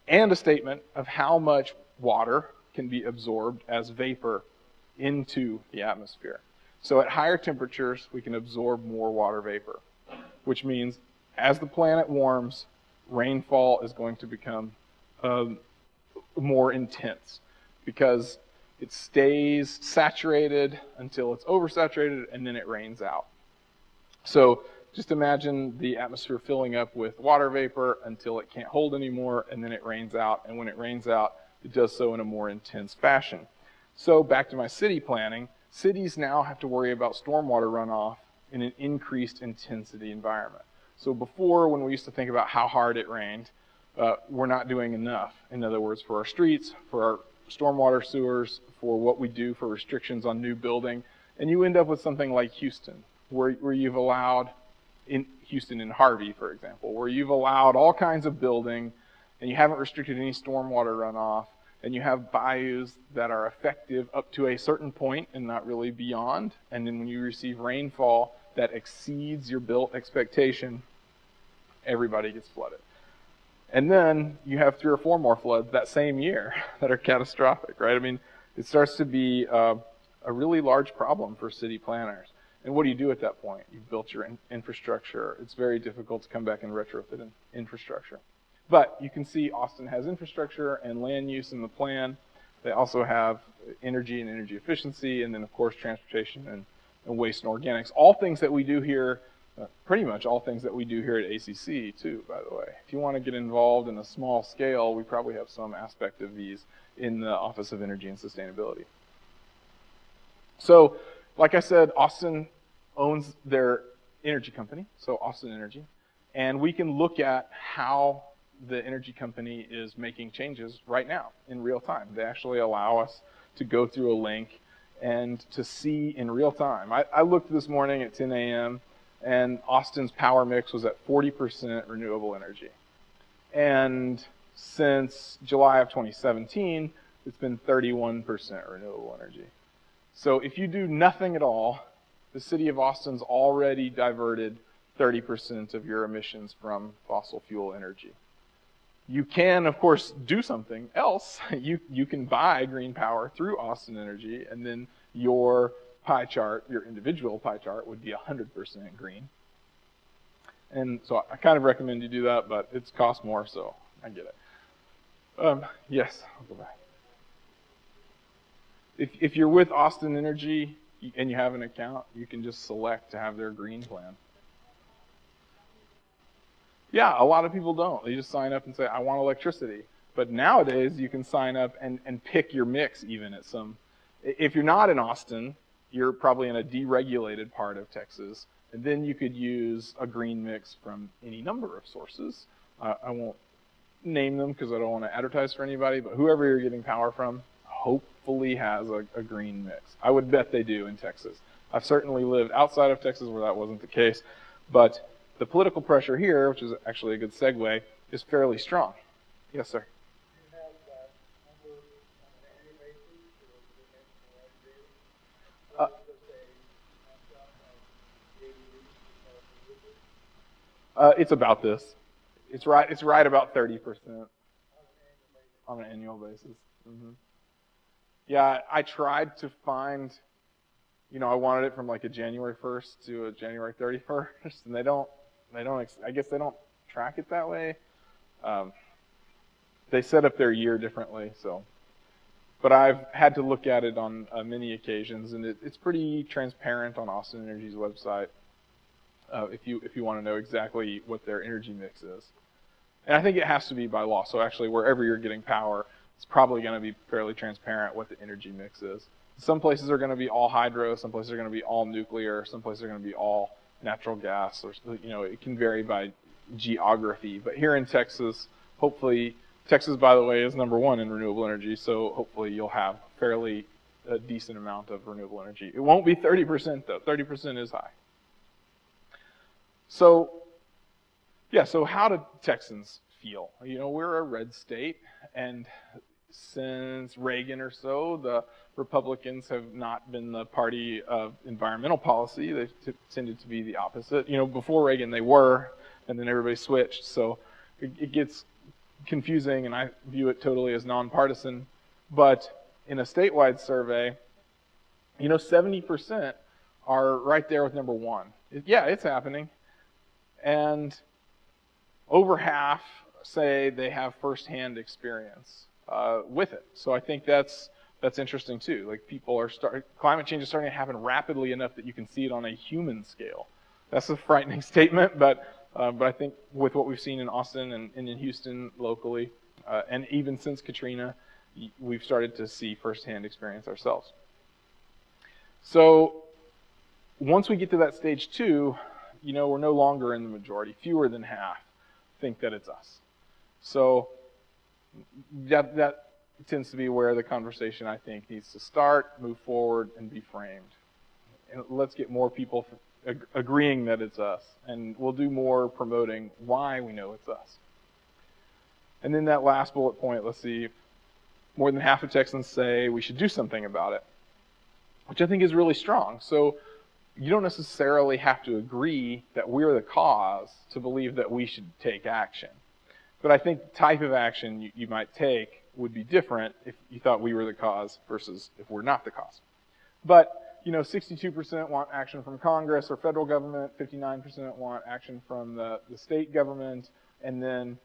and a statement of how much water can be absorbed as vapor into the atmosphere. So at higher temperatures, we can absorb more water vapor, which means as the planet warms, rainfall is going to become more intense because it stays saturated until it's oversaturated, and then it rains out. So just imagine the atmosphere filling up with water vapor until it can't hold anymore, and then it rains out. And when it rains out, it does so in a more intense fashion. So back to my city planning, cities now have to worry about stormwater runoff in an increased intensity environment. So before, when we used to think about how hard it rained, we're not doing enough. In other words, for our streets, for our stormwater sewers, for what we do for restrictions on new building. And you end up with something like Houston, where you've allowed, in Houston and Harvey, for example, where you've allowed all kinds of building and you haven't restricted any stormwater runoff, and you have bayous that are effective up to a certain point and not really beyond. And then when you receive rainfall that exceeds your built expectation, everybody gets flooded. And then you have 3 or 4 more floods that same year that are catastrophic, right? I mean, it starts to be a really large problem for city planners. And what do you do at that point? You've built your infrastructure. It's very difficult to come back and retrofit infrastructure. But you can see Austin has infrastructure and land use in the plan. They also have energy and energy efficiency, and then, of course, transportation and waste and organics. All things that we do here, pretty much all things that we do here at ACC, too, by the way. If you want to get involved in a small scale, we probably have some aspect of these in the Office of Energy and Sustainability. So, like I said, Austin owns their energy company, so Austin Energy, and we can look at how the energy company is making changes right now in real time. They actually allow us to go through a link and to see in real time. I looked this morning at 10 a.m. and Austin's power mix was at 40% renewable energy. And since July of 2017, it's been 31% renewable energy. So if you do nothing at all, the city of Austin's already diverted 30% of your emissions from fossil fuel energy. You can, of course, do something else. You can buy green power through Austin Energy, and then your pie chart, your individual pie chart, would be 100% green. And so I kind of recommend you do that, but it's cost more, so I get it. Yes, I'll go back. If you're with Austin Energy and you have an account, you can just select to have their green plan. Yeah, a lot of people don't. They just sign up and say, I want electricity. But nowadays, you can sign up and pick your mix even at some. If you're not in Austin, you're probably in a deregulated part of Texas, and then you could use a green mix from any number of sources. I won't name them because I don't want to advertise for anybody, but whoever you're getting power from hopefully has a green mix. I would bet they do in Texas. I've certainly lived outside of Texas where that wasn't the case, but the political pressure here, which is actually a good segue, is fairly strong. Yes, sir. It's about this. It's right about 30% on an annual basis. Mm-hmm. Yeah, I tried to find, I wanted it from like a January 1st to a January 31st, and I guess they don't track it that way. They set up their year differently, so. But I've had to look at it on many occasions, and it's pretty transparent on Austin Energy's website if you want to know exactly what their energy mix is. And I think it has to be by law. So actually, wherever you're getting power, it's probably going to be fairly transparent what the energy mix is. Some places are going to be all hydro, some places are going to be all nuclear, some places are going to be all natural gas, or it can vary by geography. But here in Texas, hopefully, Texas, by the way, is #1 in renewable energy, so hopefully you'll have fairly a decent amount of renewable energy. It won't be 30% though. 30% is high. So, yeah, so how do Texans feel? We're a red state, and since Reagan or so, the Republicans have not been the party of environmental policy. They've tended to be the opposite. Before Reagan they were, and then everybody switched. So it gets confusing, and I view it totally as nonpartisan. But in a statewide survey, 70% are right there with #1. Yeah, it's happening. And over half say they have firsthand experience with it. So I think that's interesting too. Like climate change is starting to happen rapidly enough that you can see it on a human scale. That's a frightening statement, but I think with what we've seen in Austin and in Houston locally, and even since Katrina, we've started to see firsthand experience ourselves. So once we get to that stage 2, we're no longer in the majority. Fewer than half think that it's us. So that tends to be where the conversation, I think, needs to start, move forward, and be framed. And let's get more people agreeing that it's us. And we'll do more promoting why we know it's us. And then that last bullet point, let's see, more than half of Texans say we should do something about it, which I think is really strong. So you don't necessarily have to agree that we're the cause to believe that we should take action. But I think the type of action you might take would be different if you thought we were the cause versus if we're not the cause. But 62% want action from Congress or federal government, 59% want action from the state government, and then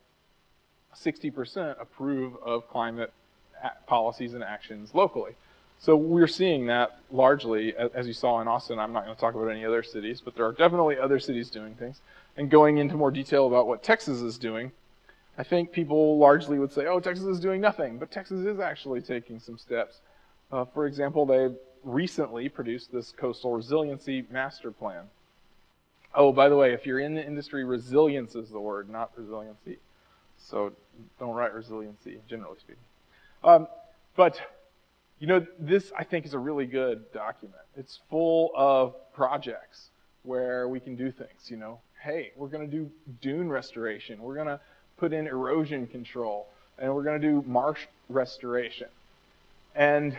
60% approve of climate policies and actions locally. So we're seeing that largely, as you saw in Austin. I'm not going to talk about any other cities, but there are definitely other cities doing things. And going into more detail about what Texas is doing, I think people largely would say, oh, Texas is doing nothing, but Texas is actually taking some steps. For example, they recently produced this coastal resiliency master plan. Oh, by the way, if you're in the industry, resilience is the word, not resiliency. So don't write resiliency, generally speaking. But this, I think, is a really good document. It's full of projects where we can do things. Hey, we're going to do dune restoration. We're going to put in erosion control, and we're going to do marsh restoration. And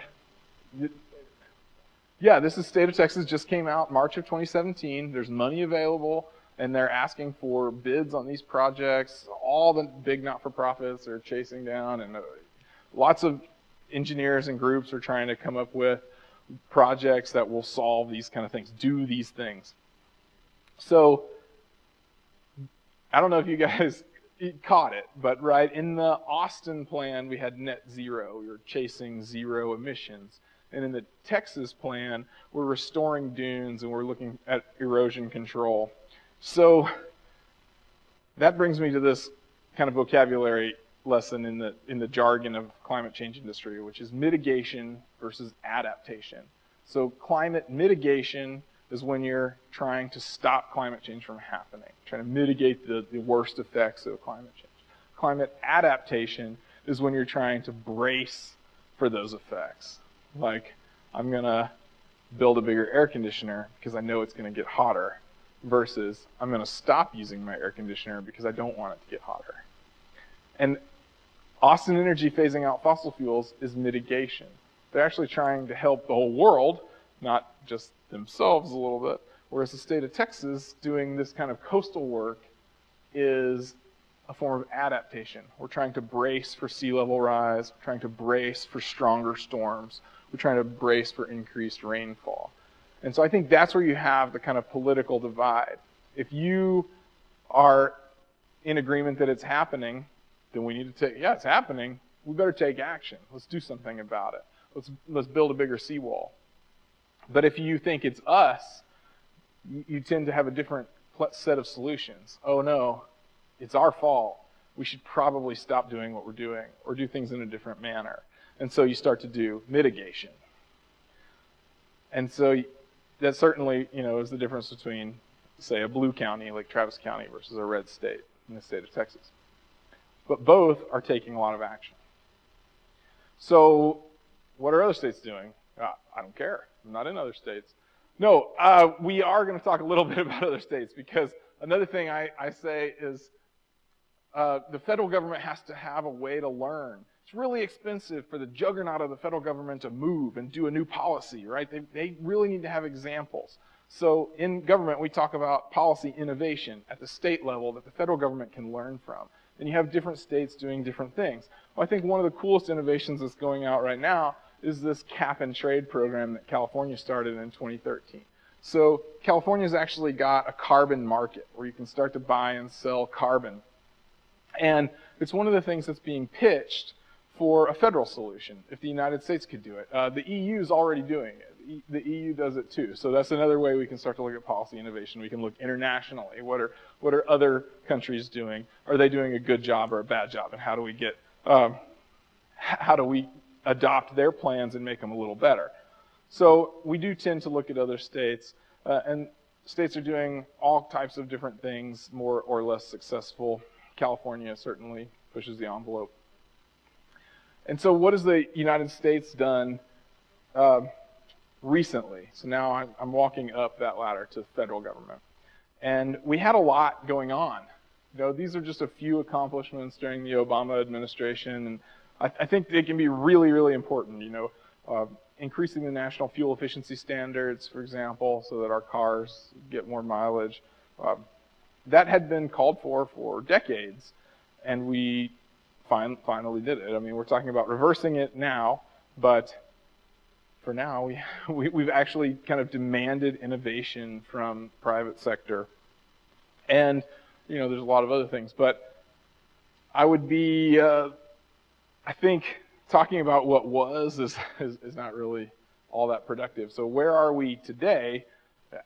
yeah, this is State of Texas, just came out March of 2017. There's money available, and they're asking for bids on these projects. All the big not-for-profits are chasing down, and lots of engineers and groups are trying to come up with projects that will solve these kind of things, do these things. So I don't know if you guys caught it, but right in the Austin plan, we had net zero. We were chasing zero emissions. And in the Texas plan, we're restoring dunes and we're looking at erosion control. So that brings me to this kind of vocabulary lesson in the jargon of climate change industry, which is mitigation versus adaptation. So climate mitigation is when you're trying to stop climate change from happening, trying to mitigate the worst effects of climate change. Climate adaptation is when you're trying to brace for those effects. Like, I'm going to build a bigger air conditioner because I know it's going to get hotter, versus I'm going to stop using my air conditioner because I don't want it to get hotter. And Austin Energy phasing out fossil fuels is mitigation. They're actually trying to help the whole world, not just themselves a little bit, whereas the state of Texas doing this kind of coastal work is a form of adaptation. We're trying to brace for sea level rise, we're trying to brace for stronger storms, we're trying to brace for increased rainfall. And so I think that's where you have the kind of political divide. If you are in agreement that it's happening, then we need to take, yeah, it's happening, we better take action. Let's do something about it. Let's build a bigger seawall. But if you think it's us, you tend to have a different set of solutions. Oh no, it's our fault. We should probably stop doing what we're doing or do things in a different manner. And so you start to do mitigation. And so that certainly, is the difference between, say, a blue county like Travis County versus a red state in the state of Texas. But both are taking a lot of action. So what are other states doing? I don't care. I'm not in other states. No, we are going to talk a little bit about other states, because another thing I say is the federal government has to have a way to learn. It's really expensive for the juggernaut of the federal government to move and do a new policy, right? They really need to have examples. So in government, we talk about policy innovation at the state level that the federal government can learn from. And you have different states doing different things. Well, I think one of the coolest innovations that's going out right now is this cap and trade program that California started in 2013. So California's actually got a carbon market where you can start to buy and sell carbon. And it's one of the things that's being pitched for a federal solution, if the United States could do it. The EU is already doing it. The the EU does it too. So that's another way we can start to look at policy innovation. We can look internationally. What are other countries doing? Are they doing a good job or a bad job? And how do we adopt their plans and make them a little better? So we do tend to look at other states, and states are doing all types of different things, more or less successful. California certainly pushes the envelope. And so what has the United States done recently? So now I'm walking up that ladder to the federal government. And we had a lot going on. These are just a few accomplishments during the Obama administration, and I think they can be really, really important. Increasing the national fuel efficiency standards, for example, so that our cars get more mileage. That had been called for decades, and we finally did it. I mean, we're talking about reversing it now, but for now, we've actually kind of demanded innovation from private sector. And, there's a lot of other things, but I would be, I think, talking about what was is not really all that productive. So where are we today?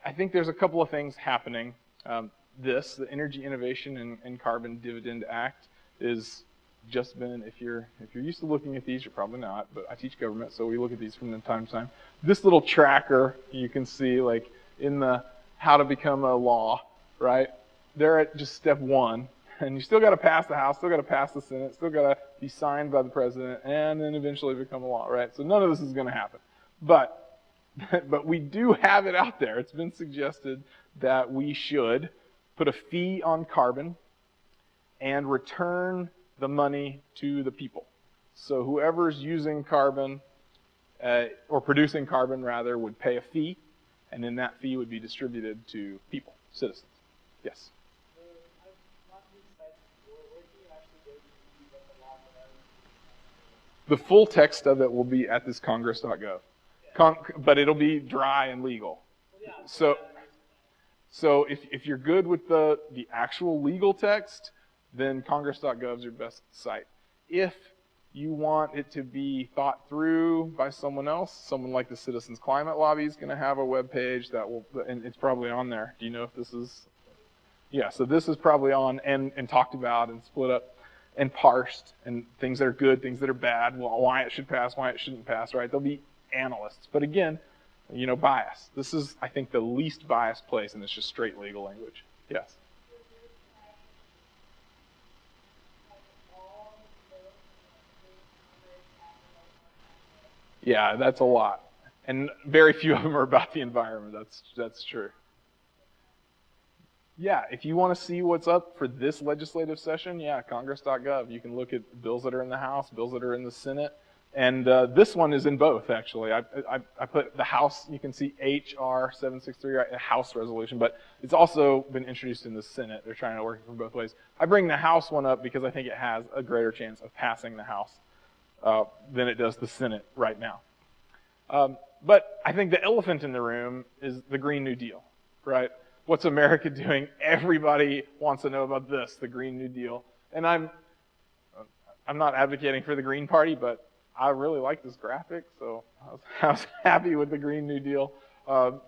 I think there's a couple of things happening. The Energy Innovation and Carbon Dividend Act is just been, if you're used to looking at these, you're probably not, but I teach government, so we look at these from time to time. This little tracker you can see, like in the how to become a law, right? They're at just step 1. And you still got to pass the House, still got to pass the Senate, still got to be signed by the president, and then eventually become a law, right? So none of this is going to happen. But we do have it out there. It's been suggested that we should put a fee on carbon and return the money to the people. So whoever's using carbon, or producing carbon rather, would pay a fee, and then that fee would be distributed to people, citizens. Yes? The full text of it will be at this congress.gov. But it'll be dry and legal. So if you're good with the actual legal text, then congress.gov is your best site. If you want it to be thought through by someone else, someone like the Citizens Climate Lobby is going to have a web page that will, and it's probably on there. Do you know if this is? Yeah, so this is probably on and talked about and split up and parsed, and things that are good, things that are bad, why it should pass, why it shouldn't pass, right? There'll be analysts. But again, bias. This is, I think, the least biased place, and it's just straight legal language. Yes? Yeah, that's a lot. And very few of them are about the environment. That's true. Yeah, if you want to see what's up for this legislative session, congress.gov. You can look at bills that are in the House, bills that are in the Senate, and this one is in both, actually. I put the House, you can see HR 763, a House resolution, but it's also been introduced in the Senate. They're trying to work it from both ways. I bring the House one up because I think it has a greater chance of passing the House than it does the Senate right now. But I think the elephant in the room is the Green New Deal, right? What's America doing? Everybody wants to know about this, the Green New Deal. And I'm not advocating for the Green Party, but I really like this graphic, so I was happy with the Green New Deal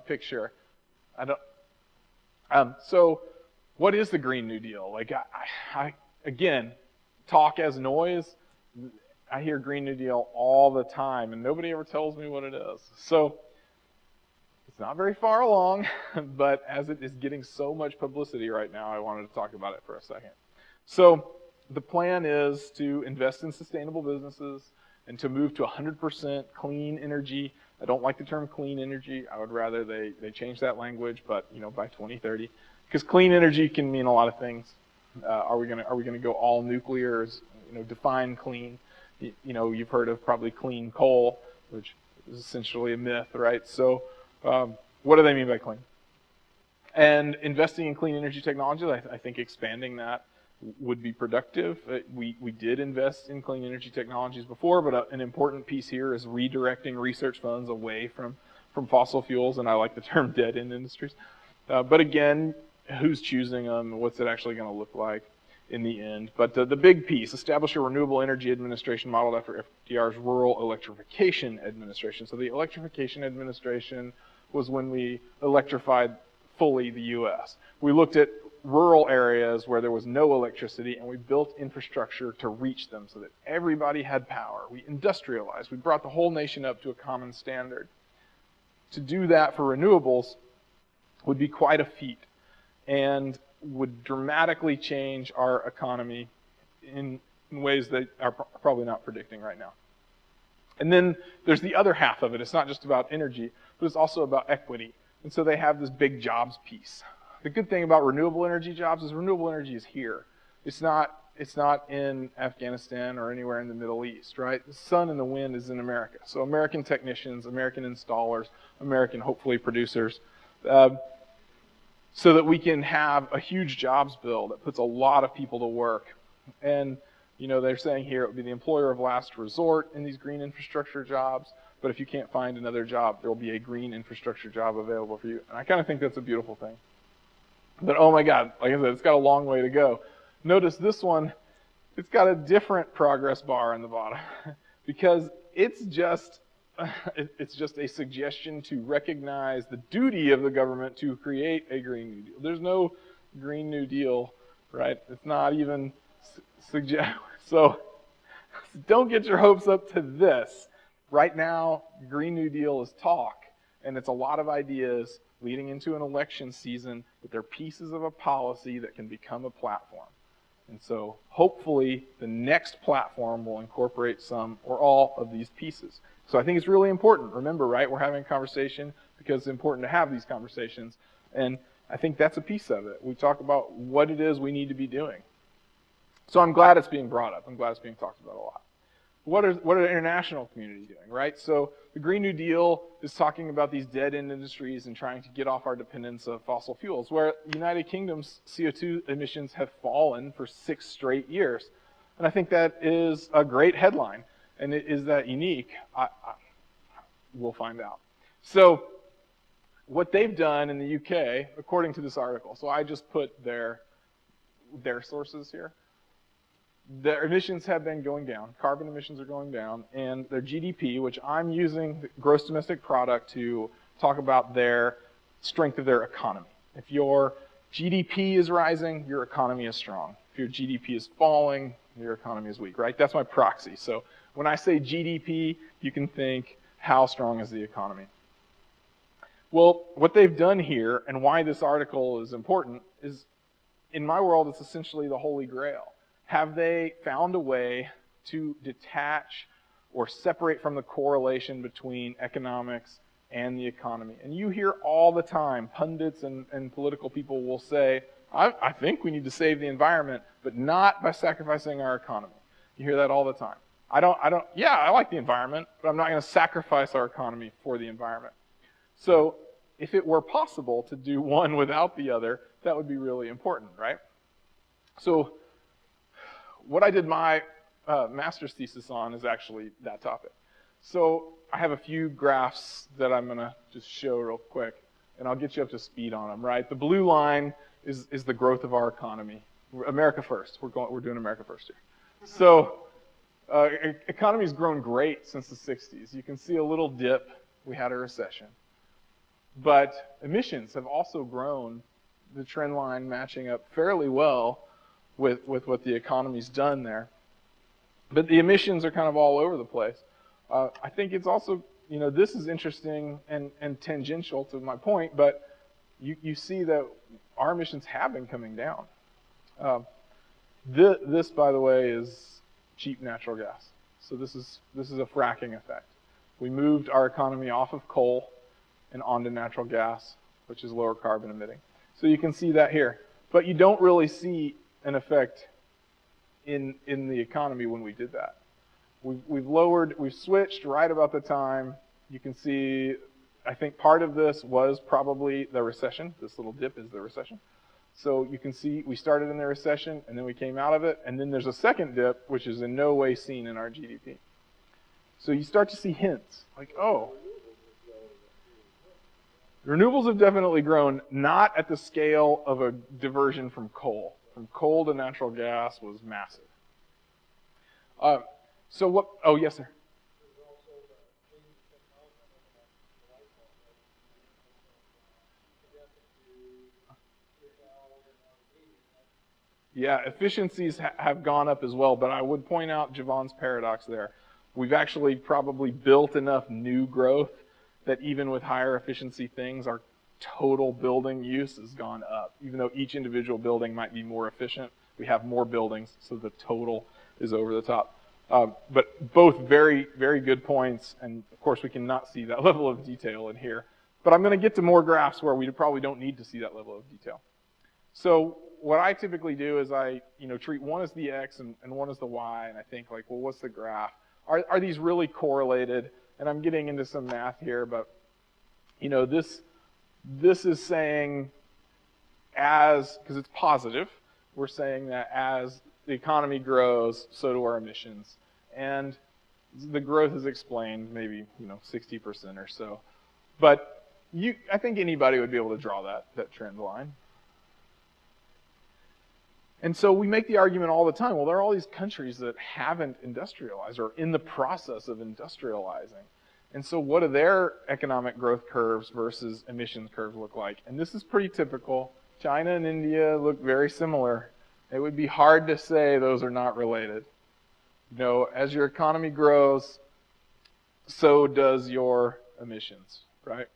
picture. So what is the Green New Deal? Like, I again, talk as noise. I hear Green New Deal all the time, and nobody ever tells me what it is. So it's not very far along, but as it is getting so much publicity right now, I wanted to talk about it for a second. So the plan is to invest in sustainable businesses and to move to 100% clean energy. I don't like the term clean energy. I would rather they change that language, but by 2030, because clean energy can mean a lot of things. Are we gonna go all nuclear? Define clean. You've heard of probably clean coal, which is essentially a myth, right? So what do they mean by clean? And investing in clean energy technologies, I think expanding that would be productive. We did invest in clean energy technologies before, but an important piece here is redirecting research funds away from fossil fuels, and I like the term dead-end industries. But again, who's choosing them? What's it actually going to look like? in the end. But the big piece, establish a renewable energy administration modeled after FDR's Rural Electrification Administration. So the Electrification Administration was when we electrified fully the U.S. We looked at rural areas where there was no electricity, and we built infrastructure to reach them so that everybody had power. We industrialized. We brought the whole nation up to a common standard. To do that for renewables would be quite a feat and would dramatically change our economy in ways that are probably not predicting right now. And then there's the other half of it. It's not just about energy, but it's also about equity. And so they have this big jobs piece. The good thing about renewable energy jobs is renewable energy is here. It's not in Afghanistan or anywhere in the Middle East, right? The sun and the wind is in America. So American technicians, American installers, American, hopefully, producers, so that we can have a huge jobs bill that puts a lot of people to work. And, you know, they're saying here it would be the employer of last resort in these green infrastructure jobs, but if you can't find another job, there will be a green infrastructure job available for you. And I kind of think that's a beautiful thing. But oh my God, like I said, it's got a long way to go. Notice this one, it's got a different progress bar on the bottom because it's just a suggestion to recognize the duty of the government to create a Green New Deal. There's no Green New Deal, right? It's not even so don't get your hopes up to this. Right now, Green New Deal is talk, and it's a lot of ideas leading into an election season, but they're pieces of a policy that can become a platform. And so hopefully the next platform will incorporate some or all of these pieces. So I think it's really important. Remember, right, we're having a conversation because it's important to have these conversations. And I think that's a piece of it. We talk about what it is we need to be doing. So I'm glad it's being brought up. I'm glad it's being talked about a lot. What are the international community doing, right? So the Green New Deal is talking about these dead-end industries and trying to get off our dependence of fossil fuels, where the United Kingdom's CO2 emissions have fallen for 6 straight years. And I think that is a great headline. And is that unique? We'll find out. So what they've done in the UK, according to this article, so I just put their sources here. Their emissions have been going down. Carbon emissions are going down. And their GDP, which I'm using the gross domestic product to talk about their strength of their economy. If your GDP is rising, your economy is strong. If your GDP is falling, your economy is weak, right? That's my proxy. So when I say GDP, you can think, how strong is the economy? Well, what they've done here, and why this article is important, is in my world, it's essentially the Holy Grail. Have they found a way to detach or separate from the correlation between economics and the economy? And you hear all the time, pundits and political people will say, I think we need to save the environment, but not by sacrificing our economy. You hear that all the time. I like the environment, but I'm not going to sacrifice our economy for the environment. So if it were possible to do one without the other, that would be really important, right? So what I did my master's thesis on is actually that topic. So I have a few graphs that I'm going to just show real quick, and I'll get you up to speed on them, right? The blue line is the growth of our economy. America first. We're doing America first here. So economy's grown great since the 60s. You can see a little dip. We had a recession. But emissions have also grown, the trend line matching up fairly well with what the economy's done there. But the emissions are kind of all over the place. I think it's also, this is interesting and tangential to my point, but you see that our emissions have been coming down. This, by the way, is cheap natural gas. So this is a fracking effect. We moved our economy off of coal and onto natural gas, which is lower carbon emitting. So you can see that here. But you don't really see an effect in the economy when we did that. We've switched right about the time. You can see, I think part of this was probably the recession. This little dip is the recession. So you can see we started in the recession, and then we came out of it, and then there's a second dip, which is in no way seen in our GDP. So you start to see hints, like, oh, renewables have definitely grown, not at the scale of a diversion from coal. from coal to natural gas was massive. So what, oh yes, sir. Yeah, efficiencies have gone up as well, but I would point out Javon's paradox there. We've actually probably built enough new growth that even with higher efficiency things, our total building use has gone up. Even though each individual building might be more efficient, we have more buildings, so the total is over the top. But both very, very good points, and of course we cannot see that level of detail in here. But I'm going to get to more graphs where we probably don't need to see that level of detail. So what I typically do is I treat one as the x and one as the y, and I think like, well, what's the graph? Are these really correlated? And I'm getting into some math here, but this is saying because it's positive, we're saying that as the economy grows, so do our emissions. And the growth is explained maybe 60% or so. But I think anybody would be able to draw that trend line. And so we make the argument all the time, well, there are all these countries that haven't industrialized or in the process of industrializing. And so what do their economic growth curves versus emissions curves look like? And this is pretty typical. China and India look very similar. It would be hard to say those are not related. As your economy grows, so does your emissions, right?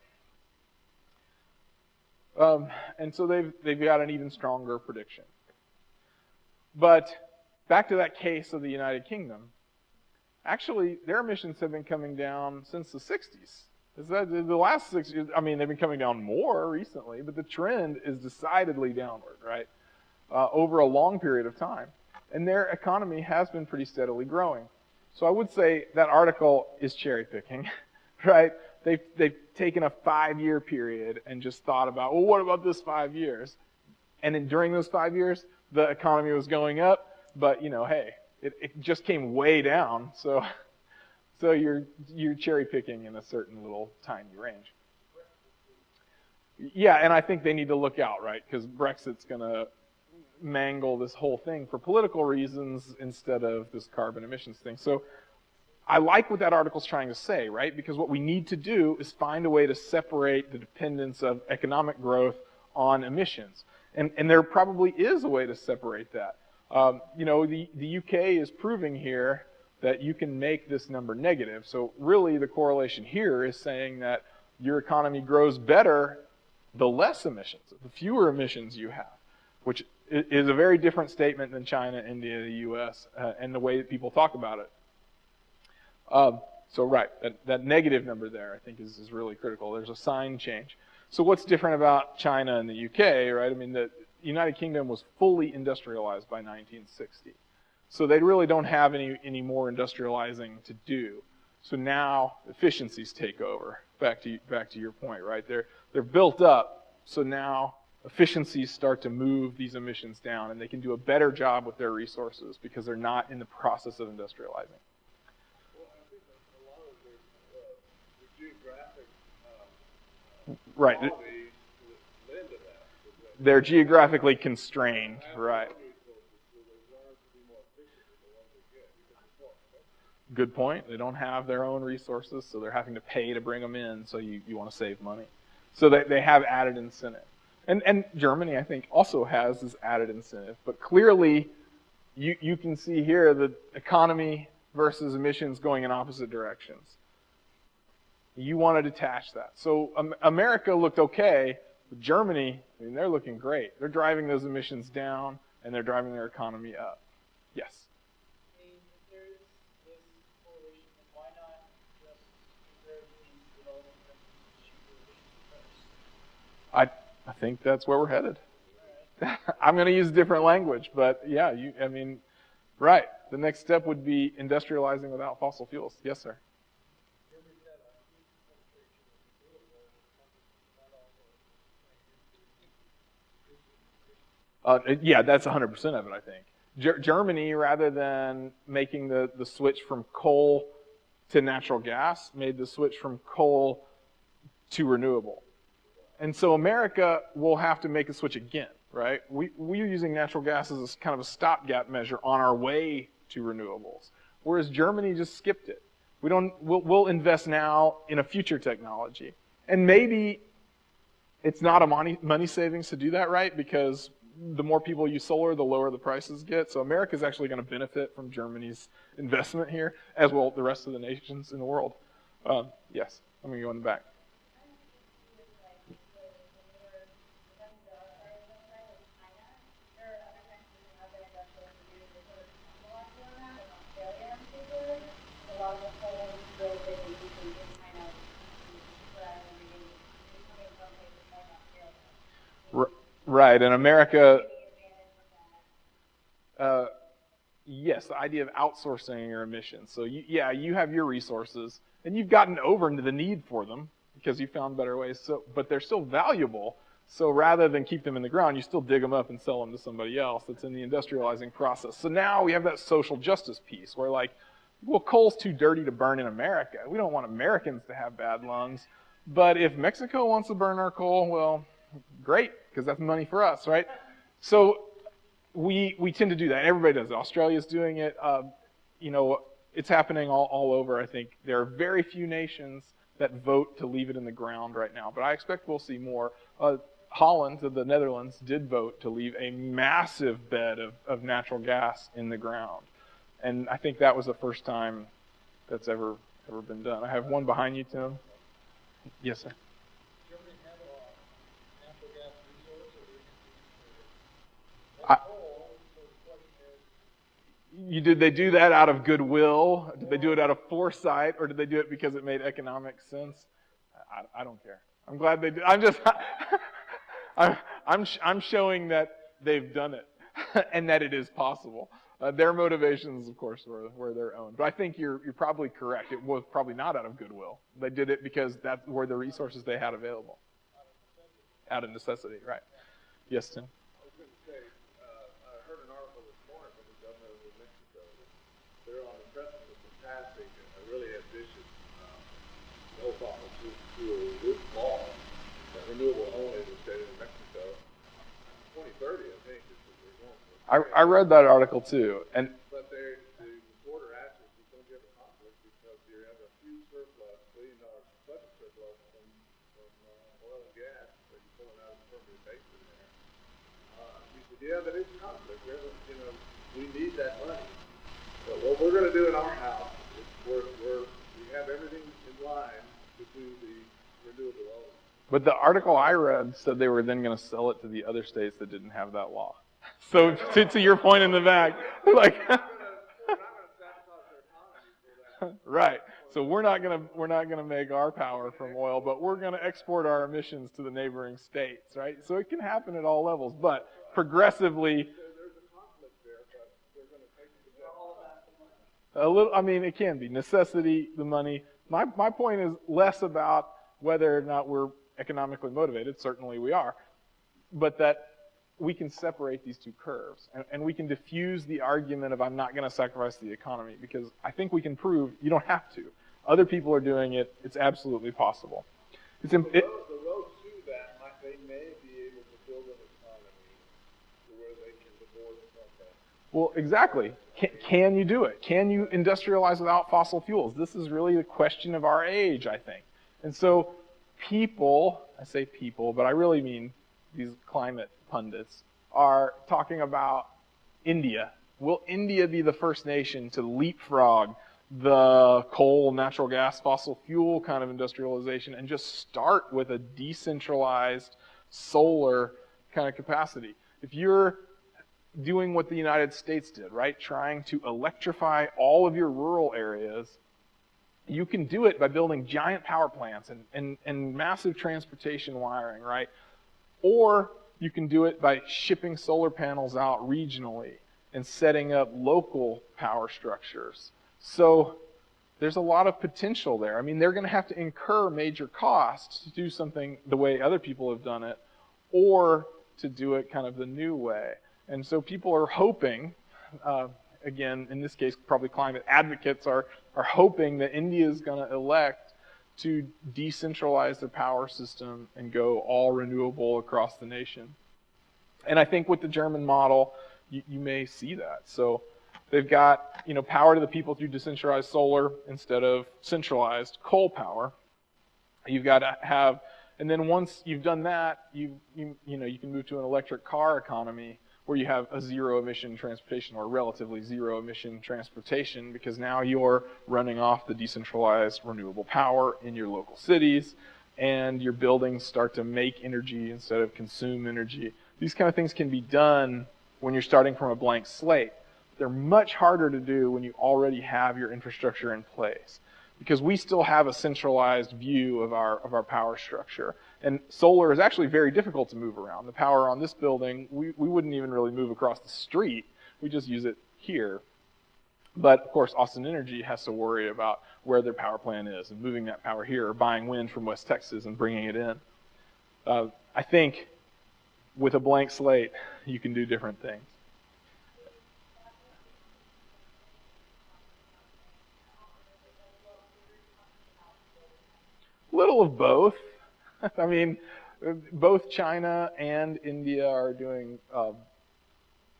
And so they've got an even stronger prediction. But back to that case of the United Kingdom, actually, their emissions have been coming down since the 60s. The last 6 years, they've been coming down more recently, but the trend is decidedly downward, right? Over a long period of time. And their economy has been pretty steadily growing. So I would say that article is cherry picking, right? They've taken a 5-year period and just thought about, well, what about this 5 years? And then during those 5 years, the economy was going up, but hey, it just came way down. So you're cherry picking in a certain little tiny range. Yeah, and I think they need to look out, right? Because Brexit's going to mangle this whole thing for political reasons instead of this carbon emissions thing. So I like what that article's trying to say, right? Because what we need to do is find a way to separate the dependence of economic growth on emissions. And there probably is a way to separate that. The UK is proving here that you can make this number negative. So really the correlation here is saying that your economy grows better the less emissions, the fewer emissions you have, which is a very different statement than China, India, the US, and the way that people talk about it. So right, that negative number there I think is really critical. There's a sign change. So what's different about China and the UK, right? The United Kingdom was fully industrialized by 1960. So they really don't have any more industrializing to do. So now efficiencies take over. Back to your point, right? They're built up, so now efficiencies start to move these emissions down, and they can do a better job with their resources because they're not in the process of industrializing. Well, I think a lot of the geographic right. qualities lend to that. They're geographically constrained, right? Good point. They don't have their own resources, so they're having to pay to bring them in, so you want to save money. So they have added incentive. And Germany, I think, also has this added incentive. But clearly, you can see here the economy versus emissions going in opposite directions. You want to detach that. So America looked okay, but Germany, they're looking great. They're driving those emissions down, and they're driving their economy up. Yes? If there is this correlation, then why not just compare things developing countries cheaper emissions first? I think that's where we're headed. I'm going to use a different language, but yeah, right. The next step would be industrializing without fossil fuels. Yes, sir. Yeah, that's 100% of it, I think. Germany, rather than making the switch from coal to natural gas, made the switch from coal to renewable. And so America will have to make a switch again. right? We're using natural gas as a kind of a stopgap measure on our way to renewables, whereas Germany just skipped it. We'll invest now in a future technology. And maybe it's not a money savings to do that, right? Because the more people use solar, the lower the prices get. So America's actually going to benefit from Germany's investment here, as well as the rest of the nations in the world. Yes, I'm going to go in the back. Right, in America, yes, the idea of outsourcing your emissions. So you have your resources, and you've gotten over into the need for them because you found better ways. So, but they're still valuable. So rather than keep them in the ground, you still dig them up and sell them to somebody else that's in the industrializing process. So now we have that social justice piece where, like, well, coal's too dirty to burn in America. We don't want Americans to have bad lungs. But if Mexico wants to burn our coal, well, great, because that's money for us, right? So we tend to do that. Everybody does it. Australia's doing it. It's happening all over, I think. There are very few nations that vote to leave it in the ground right now, but I expect we'll see more. Holland, the Netherlands, did vote to leave a massive bed of natural gas in the ground. And I think that was the first time that's ever been done. I have one behind you, Tim. Yes, sir. Germany have a natural gas resource, or coal, so the question is, Did they do that out of goodwill? Did they do it out of foresight, or did they do it because it made economic sense? I don't care. I'm glad they did. I'm showing that they've done it and that it is possible. Their motivations, of course, were their own. But I think you're probably correct. It was probably not out of goodwill. They did it because that were the resources they had available. Out of necessity, right. Yes, Tim? I was going to say, I heard an article this morning from the governor of New Mexico. They're on the precipice of passing a really ambitious, no fossil fuel law, renewable only in the state of New Mexico. 2030, I think, is what they're going for. I read that article too, But the border access is going to give a conflict because you have a huge surplus, $1 billion budget surplus from oil and gas that you're pulling out of the permanent basin there. He said, yeah, that is a conflict. We need that money. But what we're going to do in our house is we have everything in line to do the renewable only. but the article I read said they were then going to sell it to the other states that didn't have that law. So to your point in the back, like, We're not going to sabotage their economy for that. right. So we're not gonna make our power from oil, but we're gonna export our emissions to the neighboring states, right? So it can happen at all levels, but progressively. There's a conflict there, but they're going to take the all about the money. A little, I mean, it can be necessity, the money. My point is less about whether or not we're economically motivated. Certainly we are, but that we can separate these two curves, and we can diffuse the argument of I'm not going to sacrifice the economy, because I think we can prove you don't have to. Other people are doing it. It's absolutely possible. The road to that, they may be able to build an economy to where they can divorce from that. Well, exactly. Can you do it? Can you industrialize without fossil fuels? This is really the question of our age, I think. And so people, I say people, but I really mean these climate pundits, are talking about India. Will India be the first nation to leapfrog the coal, natural gas, fossil fuel kind of industrialization and just start with a decentralized solar kind of capacity? If you're doing what the United States did, right, trying to electrify all of your rural areas, you can do it by building giant power plants and massive transportation wiring, right? Or you can do it by shipping solar panels out regionally and setting up local power structures. So there's a lot of potential there. I mean, they're going to have to incur major costs to do something the way other people have done it, or to do it kind of the new way. And so people are hoping, again, in this case, probably climate advocates are hoping that India is going to elect to decentralize their power system and go all renewable across the nation. And I think with the German model, you may see that. So they've got, power to the people through decentralized solar instead of centralized coal power. You've got to have, and then once you've done that, you can move to an electric car economy where you have a zero-emission transportation or relatively zero-emission transportation, because now you're running off the decentralized renewable power in your local cities, and your buildings start to make energy instead of consume energy. These kind of things can be done when you're starting from a blank slate. They're much harder to do when you already have your infrastructure in place, because we still have a centralized view of our power structure. And solar is actually very difficult to move around. The power on this building, we wouldn't even really move across the street. We just use it here. But of course, Austin Energy has to worry about where their power plant is and moving that power here, or buying wind from West Texas and bringing it in. I think with a blank slate, you can do different things. Little of both. I mean, both China and India are doing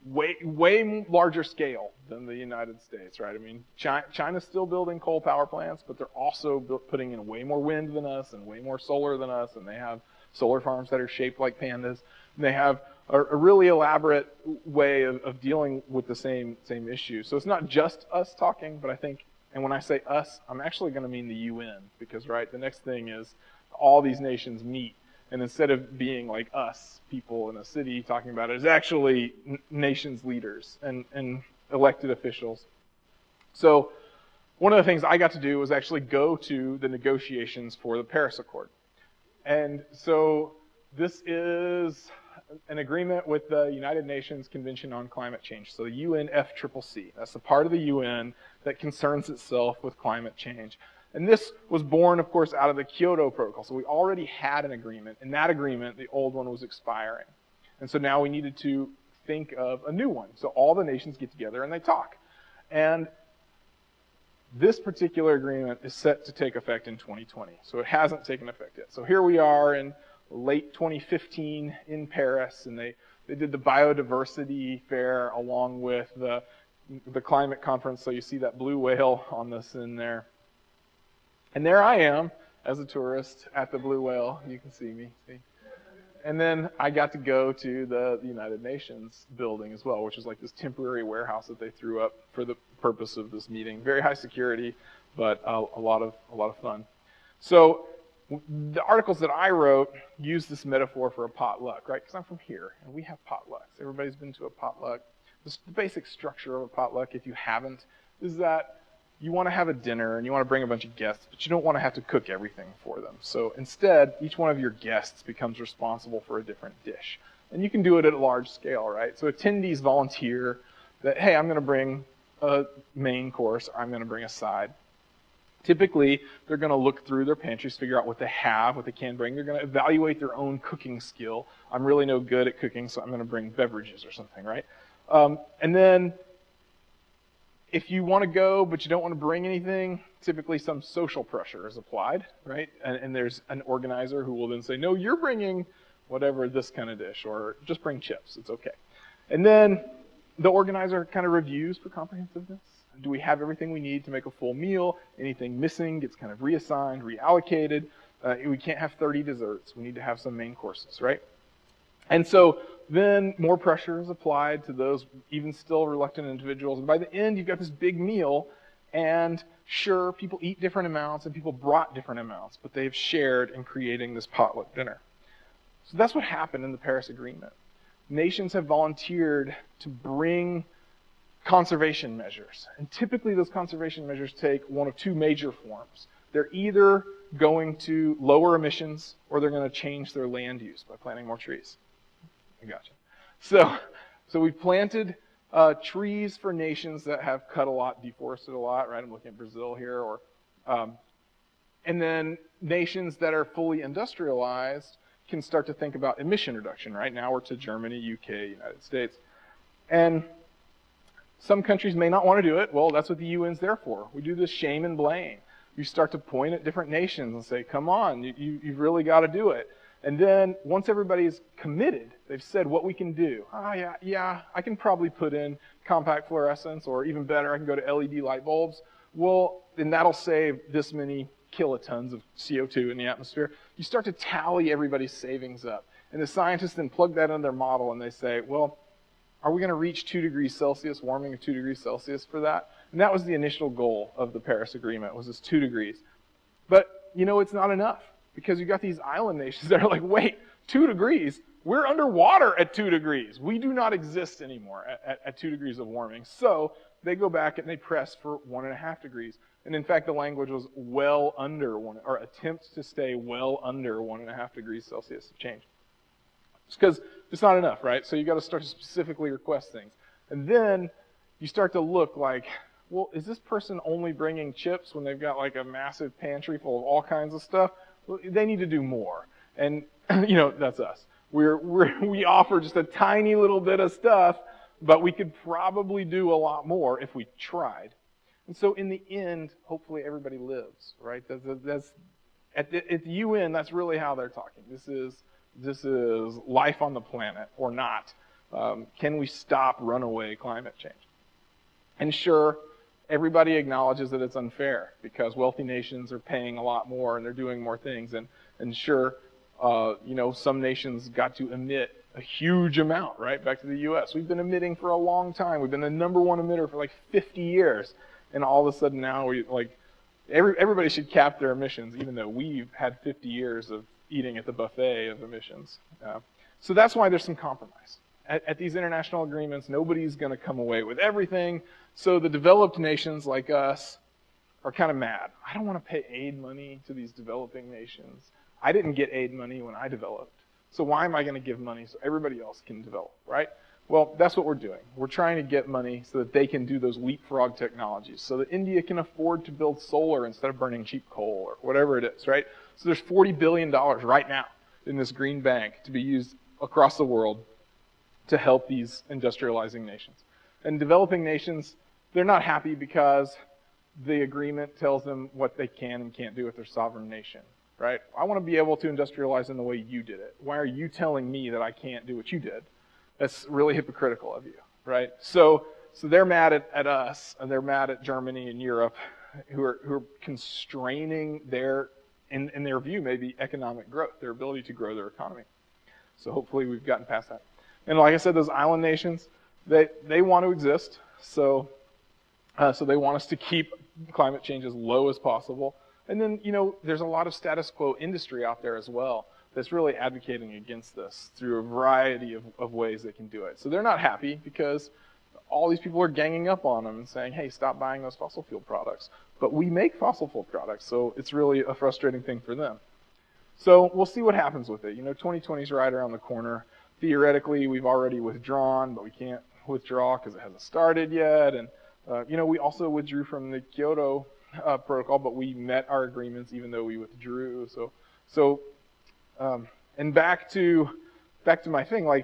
way larger scale than the United States, right? I mean, China's still building coal power plants, but they're also putting in way more wind than us and way more solar than us, and they have solar farms that are shaped like pandas. And they have a really elaborate way of dealing with the same issue. So it's not just us talking, but I think, and when I say us, I'm actually going to mean the UN, because, right, the next thing is all these nations meet, and instead of being like us, people in a city talking about it, it's actually nations leaders and elected officials. So one of the things I got to do was actually go to the negotiations for the Paris Accord. And so this is an agreement with the United Nations Convention on Climate Change, so the UNFCCC. That's the part of the UN that concerns itself with climate change. And this was born, of course, out of the Kyoto Protocol. So we already had an agreement. In that agreement, the old one was expiring. And so now we needed to think of a new one. So all the nations get together and they talk. And this particular agreement is set to take effect in 2020. So it hasn't taken effect yet. So here we are in late 2015 in Paris, and they did the biodiversity fair along with the climate conference. So you see that blue whale on this in there. And there I am as a tourist at the blue whale. You can see me. See? And then I got to go to the United Nations building as well, which is like this temporary warehouse that they threw up for the purpose of this meeting. Very high security, but a lot of fun. So the articles that I wrote use this metaphor for a potluck, right? Because I'm from here, and we have potlucks. Everybody's been to a potluck. The basic structure of a potluck, if you haven't, is that you want to have a dinner and you want to bring a bunch of guests, but you don't want to have to cook everything for them. So instead, each one of your guests becomes responsible for a different dish. And you can do it at a large scale, right? So attendees volunteer that, hey, I'm going to bring a main course, or I'm going to bring a side. Typically, they're going to look through their pantries, figure out what they have, what they can bring. They're going to evaluate their own cooking skill. I'm really no good at cooking, so I'm going to bring beverages or something, right? And then if you want to go, but you don't want to bring anything, typically some social pressure is applied, right? And there's an organizer who will then say, no, you're bringing whatever this kind of dish, or just bring chips, it's okay. And then the organizer kind of reviews for comprehensiveness. Do we have everything we need to make a full meal? Anything missing gets kind of reassigned, reallocated. We can't have 30 desserts. We need to have some main courses, right? And so then more pressure is applied to those even still reluctant individuals. And by the end, you've got this big meal, and sure, people eat different amounts and people brought different amounts, but they've shared in creating this potluck dinner. So that's what happened in the Paris Agreement. Nations have volunteered to bring conservation measures. And typically those conservation measures take one of two major forms. They're either going to lower emissions or they're going to change their land use by planting more trees. I gotcha. So we've planted trees for nations that have cut a lot, deforested a lot, right? I'm looking at Brazil here. And then nations that are fully industrialized can start to think about emission reduction, right? Now we're to Germany, UK, United States. And some countries may not want to do it. Well, that's what the UN's there for. We do this shame and blame. You start to point at different nations and say, come on, you've really got to do it. And then once everybody's committed, they've said what we can do. Yeah, I can probably put in compact fluorescence, or even better, I can go to LED light bulbs. Well, then that'll save this many kilotons of CO2 in the atmosphere. You start to tally everybody's savings up. And the scientists then plug that into their model and they say, well, are we going to reach 2 degrees Celsius, warming of 2 degrees Celsius for that? And that was the initial goal of the Paris Agreement, was this 2 degrees. But, it's not enough, because you got these island nations that are like, wait, 2 degrees? We're underwater at 2 degrees. We do not exist anymore at 2 degrees of warming. So they go back and they press for 1.5 degrees. And in fact, the language was well under or attempts to stay well under 1.5 degrees Celsius of change. It's because it's not enough, right? So you got to start to specifically request things. And then you start to look like, well, is this person only bringing chips when they've got like a massive pantry full of all kinds of stuff? Well, they need to do more. And, that's us. We offer just a tiny little bit of stuff, but we could probably do a lot more if we tried. And so in the end, hopefully everybody lives, right? That's at the UN, that's really how they're talking. This is life on the planet or not. Can we stop runaway climate change? And sure, everybody acknowledges that it's unfair because wealthy nations are paying a lot more and they're doing more things. And sure, some nations got to emit a huge amount, right? Back to the U.S. We've been emitting for a long time. We've been the number one emitter for like 50 years. And all of a sudden now everybody should cap their emissions, even though we've had 50 years of eating at the buffet of emissions. So that's why there's some compromise. At these international agreements, nobody's going to come away with everything. So the developed nations like us are kind of mad. I don't want to pay aid money to these developing nations. I didn't get aid money when I developed. So why am I going to give money so everybody else can develop, right? Well, that's what we're doing. We're trying to get money so that they can do those leapfrog technologies, so that India can afford to build solar instead of burning cheap coal or whatever it is, right? So there's $40 billion right now in this green bank to be used across the world to help these industrializing nations. And developing nations, they're not happy because the agreement tells them what they can and can't do with their sovereign nation, right? I want to be able to industrialize in the way you did it. Why are you telling me that I can't do what you did? That's really hypocritical of you, right? So they're mad at us, and they're mad at Germany and Europe, who are constraining their, in their view, maybe economic growth, their ability to grow their economy. So hopefully we've gotten past that. And like I said, those island nations, they want to exist, so they want us to keep climate change as low as possible. And then, there's a lot of status quo industry out there as well that's really advocating against this through a variety of ways they can do it. So they're not happy because all these people are ganging up on them and saying, hey, stop buying those fossil fuel products. But we make fossil fuel products, so it's really a frustrating thing for them. So we'll see what happens with it. 2020 is right around the corner. Theoretically, we've already withdrawn, but we can't withdraw because it hasn't started yet. And, we also withdrew from the Kyoto protocol, but we met our agreements even though we withdrew. And back to my thing,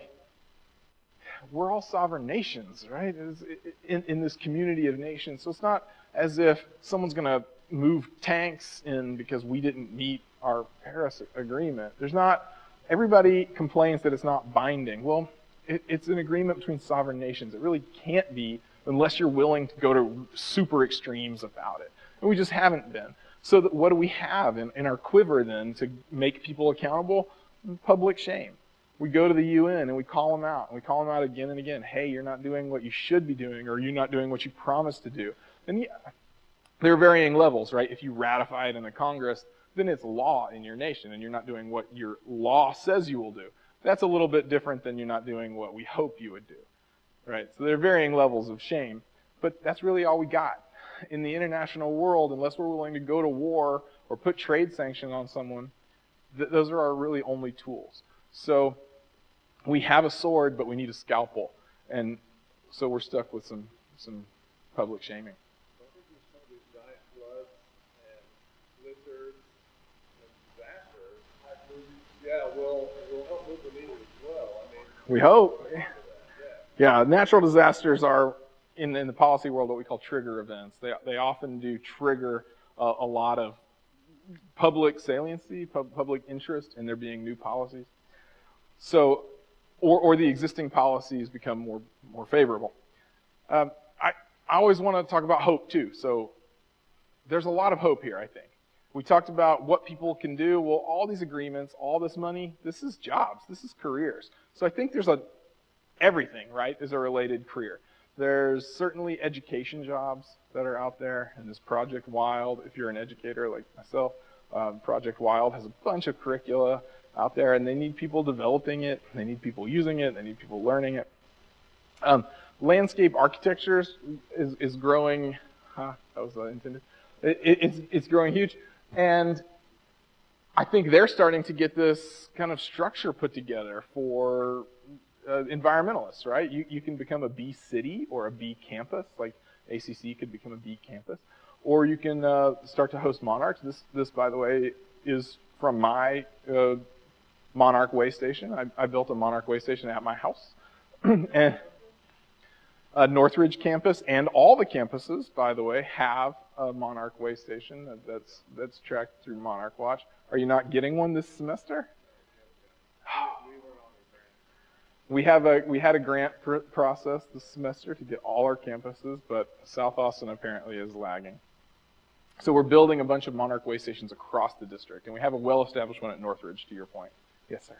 we're all sovereign nations, right? In this community of nations. So it's not as if someone's going to move tanks in because we didn't meet our Paris Agreement. Everybody complains that it's not binding. Well, it's an agreement between sovereign nations. It really can't be unless you're willing to go to super extremes about it. And we just haven't been. So what do we have in our quiver then to make people accountable? Public shame. We go to the UN and we call them out. And we call them out again and again. Hey, you're not doing what you should be doing, or you're not doing what you promised to do. And there are varying levels, right? If you ratify it in the Congress, then it's law in your nation, and you're not doing what your law says you will do. That's a little bit different than you're not doing what we hope you would do, right? So there are varying levels of shame, but that's really all we got. In the international world, unless we're willing to go to war or put trade sanctions on someone, those are our really only tools. So we have a sword, but we need a scalpel. And so we're stuck with some public shaming. Don't think there's some of these giant floods and blizzards and disasters. Will help move the needle as well. We hope. Yeah, natural disasters are in the policy world what we call trigger events. They often do trigger a lot of public saliency, public interest in there being new policies. So, or the existing policies become more favorable. I always want to talk about hope too. So there's a lot of hope here, I think. We talked about what people can do. Well, all these agreements, all this money, this is jobs, this is careers. So I think there's everything, right, is a related career. There's certainly education jobs that are out there, and this Project Wild, if you're an educator like myself, Project Wild has a bunch of curricula out there, and they need people developing it, they need people using it, they need people learning it. Landscape architecture is growing. That was intended. It's growing huge, and I think they're starting to get this kind of structure put together for environmentalists, right? You can become a bee city or a bee campus, like ACC could become a bee campus, or you can start to host monarchs. This, by the way, is from my monarch way station. I built a monarch way station at my house, and Northridge campus and all the campuses, by the way, have a monarch way station that's tracked through Monarch Watch. Are you not getting one this semester? We had a grant process this semester to get all our campuses, but South Austin apparently is lagging. So we're building a bunch of Monarch way stations across the district, and we have a well-established one at Northridge, to your point. Yes, sir.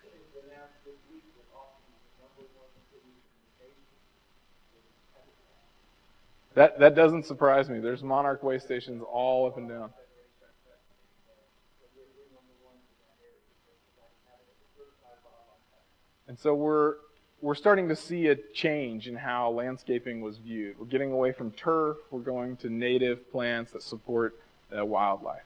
That doesn't surprise me. There's Monarch way stations all up and down. And so we're starting to see a change in how landscaping was viewed. We're getting away from turf. We're going to native plants that support wildlife.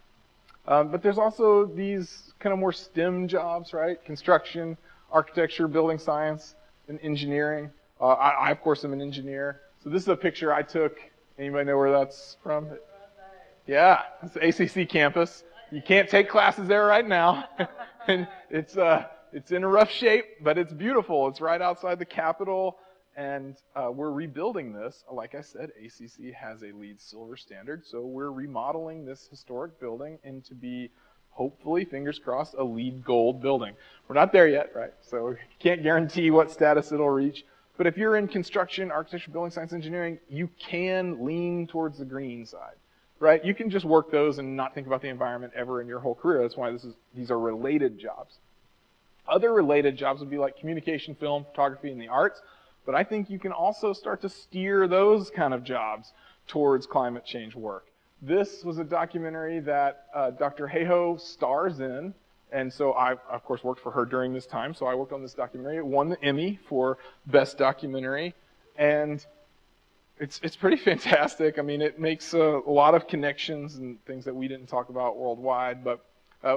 But there's also these kind of more STEM jobs, right? Construction, architecture, building science, and engineering. I of course, am an engineer. So this is a picture I took. Anybody know where that's from? Yeah, it's the ACC campus. You can't take classes there right now. And it's in a rough shape, but it's beautiful. It's right outside the Capitol, and we're rebuilding this. Like I said, ACC has a LEED Silver standard, so we're remodeling this historic building into be, hopefully, fingers crossed, a LEED Gold building. We're not there yet, right? So we can't guarantee what status it'll reach. But if you're in construction, architecture, building science, engineering, you can lean towards the green side, right? You can just work those and not think about the environment ever in your whole career. That's why these are related jobs. Other related jobs would be like communication, film, photography, and the arts. But I think you can also start to steer those kind of jobs towards climate change work. This was a documentary that Dr. Hayhoe stars in. And so I, of course, worked for her during this time. So I worked on this documentary. It won the Emmy for Best Documentary. And it's pretty fantastic. I mean, it makes a lot of connections and things that we didn't talk about worldwide. But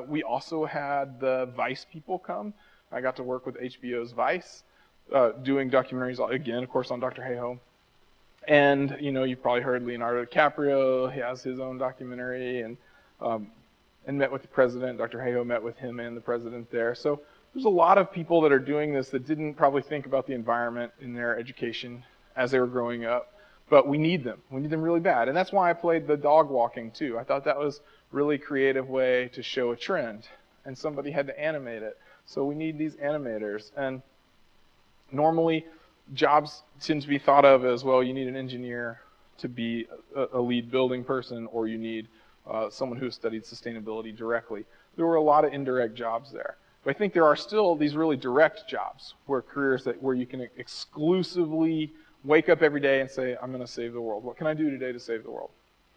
we also had the Vice people come. I got to work with HBO's Vice, doing documentaries, again, of course, on Dr. Hayhoe. And, you've probably heard Leonardo DiCaprio. He has his own documentary, and met with the president. Dr. Hayhoe met with him and the president there. So there's a lot of people that are doing this that didn't probably think about the environment in their education as they were growing up. But we need them. We need them really bad. And that's why I played the dog walking, too. I thought that was a really creative way to show a trend. And somebody had to animate it. So we need these animators. And normally, jobs tend to be thought of as, well, you need an engineer to be a lead building person, or you need someone who has studied sustainability directly. There were a lot of indirect jobs there. But I think there are still these really direct jobs, where you can exclusively wake up every day and say, I'm going to save the world. What can I do today to save the world?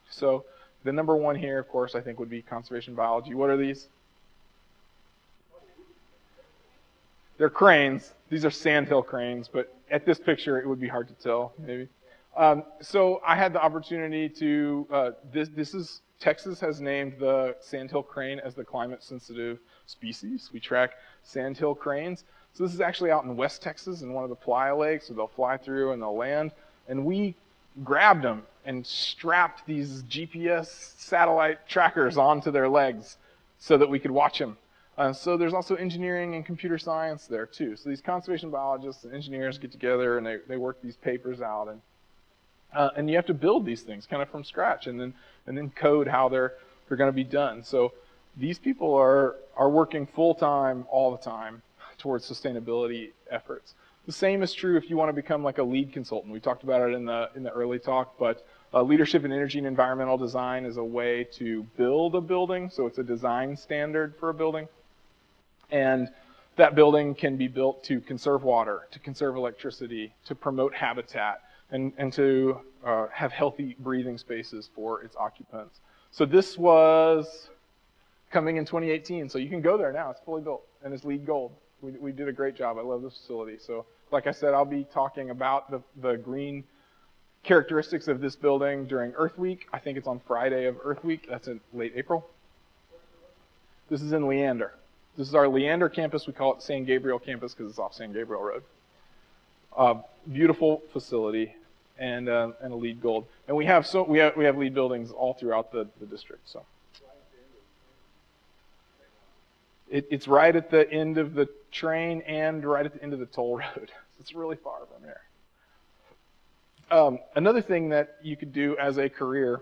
So the number one here, of course, I think would be conservation biology. What are these? They're cranes. These are sandhill cranes, but at this picture, it would be hard to tell, maybe. So I had the opportunity to, Texas has named the sandhill crane as the climate-sensitive species. We track sandhill cranes. So this is actually out in West Texas in one of the playa lakes, so they'll fly through and they'll land. And we grabbed them and strapped these GPS satellite trackers onto their legs so that we could watch them. So there's also engineering and computer science there too. So these conservation biologists and engineers get together and they work these papers out, and you have to build these things kind of from scratch and then code how they're going to be done. So these people are working full-time all the time towards sustainability efforts. The same is true if you want to become like a lead consultant. We talked about it in the early talk, but leadership in energy and environmental design is a way to build a building, so it's a design standard for a building. And that building can be built to conserve water, to conserve electricity, to promote habitat, and to have healthy breathing spaces for its occupants. So this was coming in 2018, so you can go there now. It's fully built, and it's LEED Gold. We did a great job. I love this facility. So like I said, I'll be talking about the green characteristics of this building during Earth Week. I think it's on Friday of Earth Week. That's in late April. This is in Leander. This is our Leander campus. We call it San Gabriel campus because it's off San Gabriel Road. Beautiful facility and a LEED Gold. And we have LEED buildings all throughout the district. So it's right at the end of the train and right at the end of the toll road. It's really far from here. Another thing that you could do as a career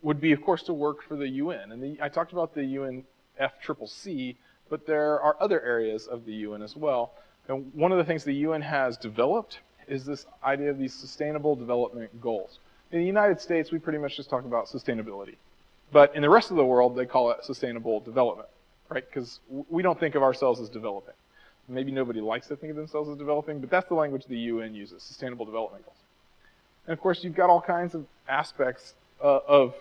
would be, of course, to work for the UN. And I talked about the UNFCCC, but there are other areas of the UN as well. And one of the things the UN has developed is this idea of these sustainable development goals. In the United States, we pretty much just talk about sustainability. But in the rest of the world, they call it sustainable development, right? Because we don't think of ourselves as developing. Maybe nobody likes to think of themselves as developing, but that's the language the UN uses, sustainable development goals. And of course, you've got all kinds of aspects of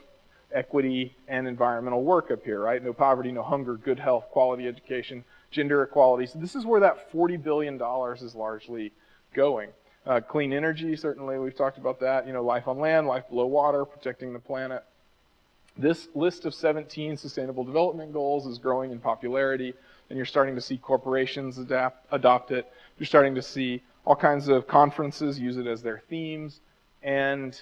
equity and environmental work up here, right? No poverty, no hunger, good health, quality education, gender equality. So this is where that $40 billion is largely going. Clean energy, certainly, we've talked about that. You know, life on land, life below water, protecting the planet. This list of 17 sustainable development goals is growing in popularity, and you're starting to see corporations adopt it. You're starting to see all kinds of conferences use it as their themes, and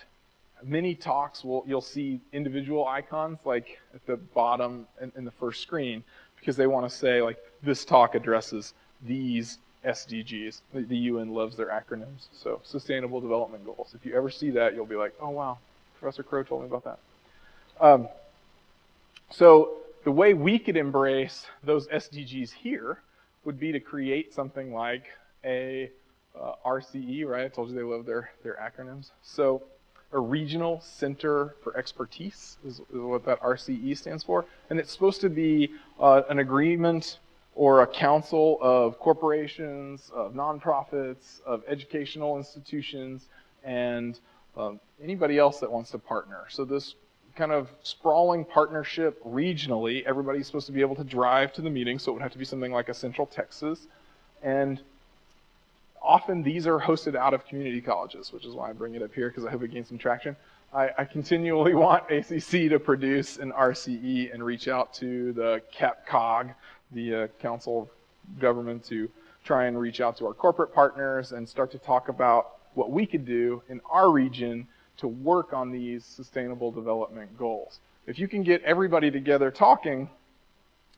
many talks you'll see individual icons like at the bottom in the first screen, because they want to say, like, this talk addresses these SDGs. The UN loves their acronyms. So Sustainable Development Goals. If you ever see that, you'll be like, oh wow, Professor Crow told me about that. So the way we could embrace those SDGs here would be to create something like a RCE, right? I told you they love their acronyms. So a Regional Center for Expertise is what that RCE stands for. And it's supposed to be an agreement or a council of corporations, of nonprofits, of educational institutions, and anybody else that wants to partner. So this kind of sprawling partnership regionally, everybody's supposed to be able to drive to the meeting, so it would have to be something like a Central Texas. And often these are hosted out of community colleges, which is why I bring it up here, because I hope it gains some traction. I continually want ACC to produce an RCE and reach out to the CAPCOG, the Council of Government, to try and reach out to our corporate partners and start to talk about what we could do in our region to work on these sustainable development goals. If you can get everybody together talking,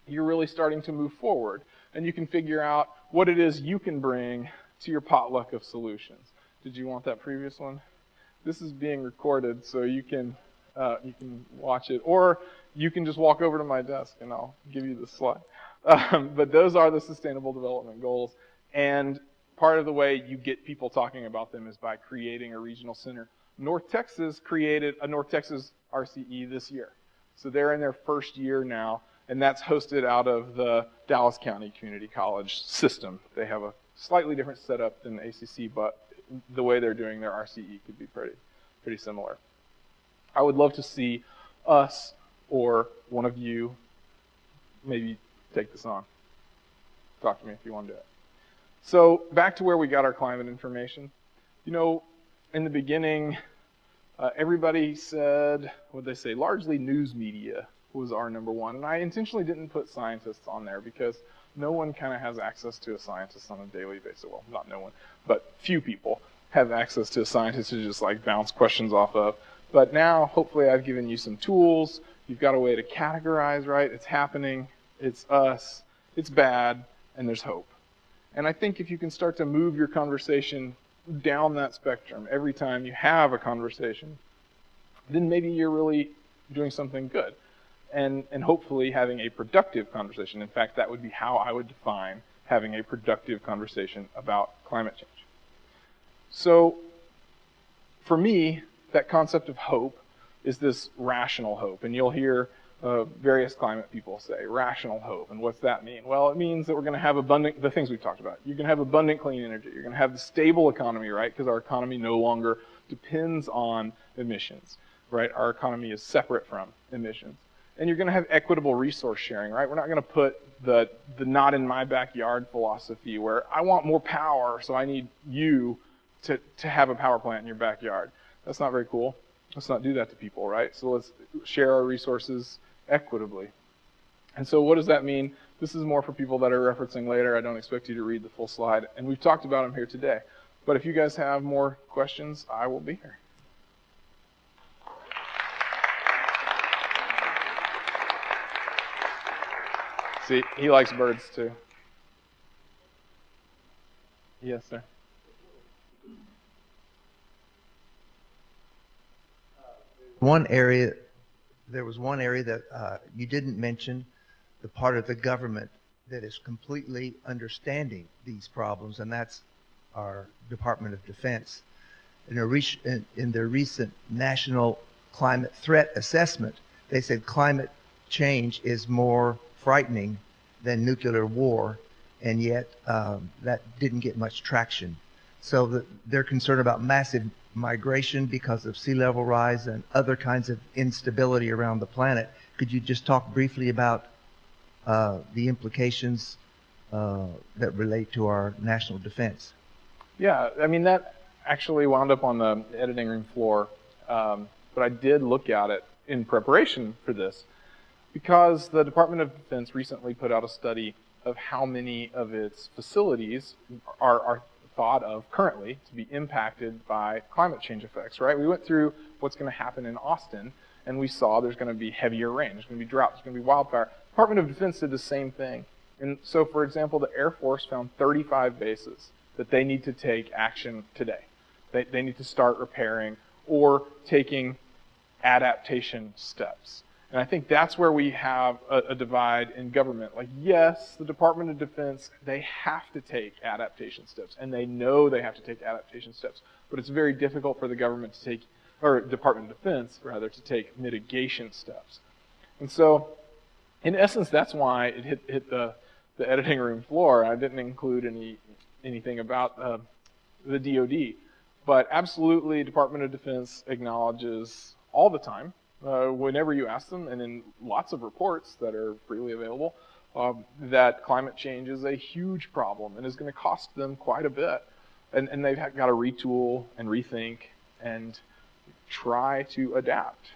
you're really starting to move forward, and you can figure out what it is you can bring to your potluck of solutions. Did you want that previous one? This is being recorded, so you can watch it, or you can just walk over to my desk and I'll give you the slide. But those are the sustainable development goals, and part of the way you get people talking about them is by creating a regional center. North Texas created a North Texas RCE this year. So they're in their first year now, and that's hosted out of the Dallas County Community College system. They have a slightly different setup than the ACC, but the way they're doing their RCE could be pretty similar. I would love to see us or one of you maybe take this on. Talk to me if you want to do it. So back to where we got our climate information. You know, in the beginning, everybody said, what'd they say? Largely news media was our number one. And I intentionally didn't put scientists on there because no one kind of has access to a scientist on a daily basis. Well, not no one, but few people have access to a scientist to just like bounce questions off of. But now, hopefully, I've given you some tools. You've got a way to categorize, right? It's happening, it's us, it's bad, and there's hope. And I think if you can start to move your conversation down that spectrum every time you have a conversation, then maybe you're really doing something good. and hopefully having a productive conversation. In fact, that would be how I would define having a productive conversation about climate change. So for me, that concept of hope is this rational hope. And you'll hear various climate people say rational hope. And what's that mean? Well, it means that we're going to have the things we've talked about. You're going to have abundant clean energy. You're going to have the stable economy, right? Because our economy no longer depends on emissions, right? Our economy is separate from emissions. And you're going to have equitable resource sharing, right? We're not going to put the not in my backyard philosophy where I want more power, so I need you to have a power plant in your backyard. That's not very cool. Let's not do that to people, right? So let's share our resources equitably. And so what does that mean? This is more for people that are referencing later. I don't expect you to read the full slide. And we've talked about them here today. But if you guys have more questions, I will be here. See, he likes birds too. Yes, sir. There was one area that you didn't mention, the part of the government that is completely understanding these problems, and that's our Department of Defense. In their recent National Climate Threat Assessment, they said climate change is more frightening than nuclear war, and yet that didn't get much traction. So they're concerned about massive migration because of sea level rise and other kinds of instability around the planet. Could you just talk briefly about the implications that relate to our national defense? Yeah, I mean, that actually wound up on the editing room floor, but I did look at it in preparation for this because the Department of Defense recently put out a study of how many of its facilities are thought of currently to be impacted by climate change effects, right? We went through what's going to happen in Austin, and we saw there's going to be heavier rain, there's going to be drought, there's going to be wildfire. Department of Defense did the same thing. And so, for example, the Air Force found 35 bases that they need to take action today. They need to start repairing or taking adaptation steps. And I think that's where we have a divide in government. Like, yes, the Department of Defense, they have to take adaptation steps, and they know they have to take adaptation steps. But it's very difficult for the government to take, or Department of Defense, rather, to take mitigation steps. And so, in essence, that's why it hit the editing room floor. I didn't include anything about the DoD. But absolutely, Department of Defense acknowledges all the time, whenever you ask them, and in lots of reports that are freely available, that climate change is a huge problem and is going to cost them quite a bit. And they've got to retool and rethink and try to adapt.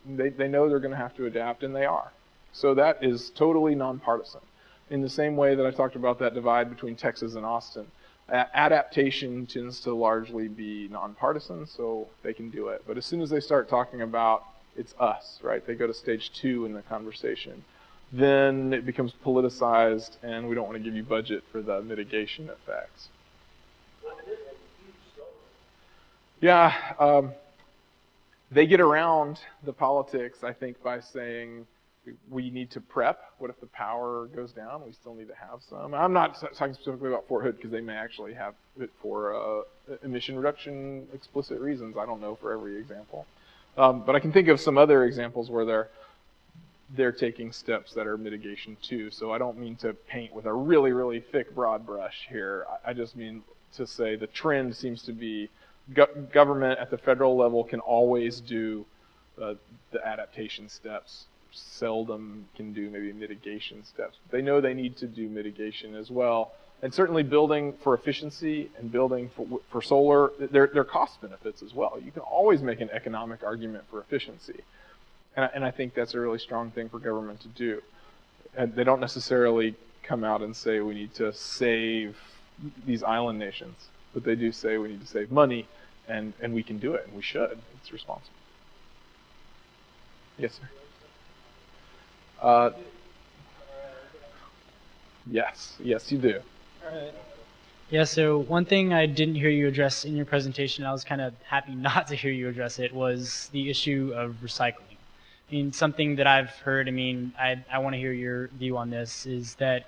They know they're going to have to adapt, and they are. So that is totally nonpartisan. In the same way that I talked about that divide between Texas and Austin, adaptation tends to largely be nonpartisan, so they can do it. But as soon as they start talking about it's us, right? They go to stage 2 in the conversation. Then it becomes politicized, and we don't want to give you budget for the mitigation effects. Yeah, they get around the politics, I think, by saying we need to prep. What if the power goes down? We still need to have some. I'm not talking specifically about Fort Hood because they may actually have it for emission reduction explicit reasons. I don't know for every example. But I can think of some other examples where they're taking steps that are mitigation too. So I don't mean to paint with a really, really thick, broad brush here. I just mean to say the trend seems to be government at the federal level can always do the adaptation steps. Seldom can do maybe mitigation steps. They know they need to do mitigation as well. And certainly building for efficiency and building for solar, there are cost benefits as well. You can always make an economic argument for efficiency. And I think that's a really strong thing for government to do. And they don't necessarily come out and say we need to save these island nations, but they do say we need to save money, and we can do it, and we should. It's responsible. Yes, sir. Yes, you do. Alright. Yeah, so one thing I didn't hear you address in your presentation, I was kind of happy not to hear you address it, was the issue of recycling. I mean, something that I've heard, I mean, I want to hear your view on this, is that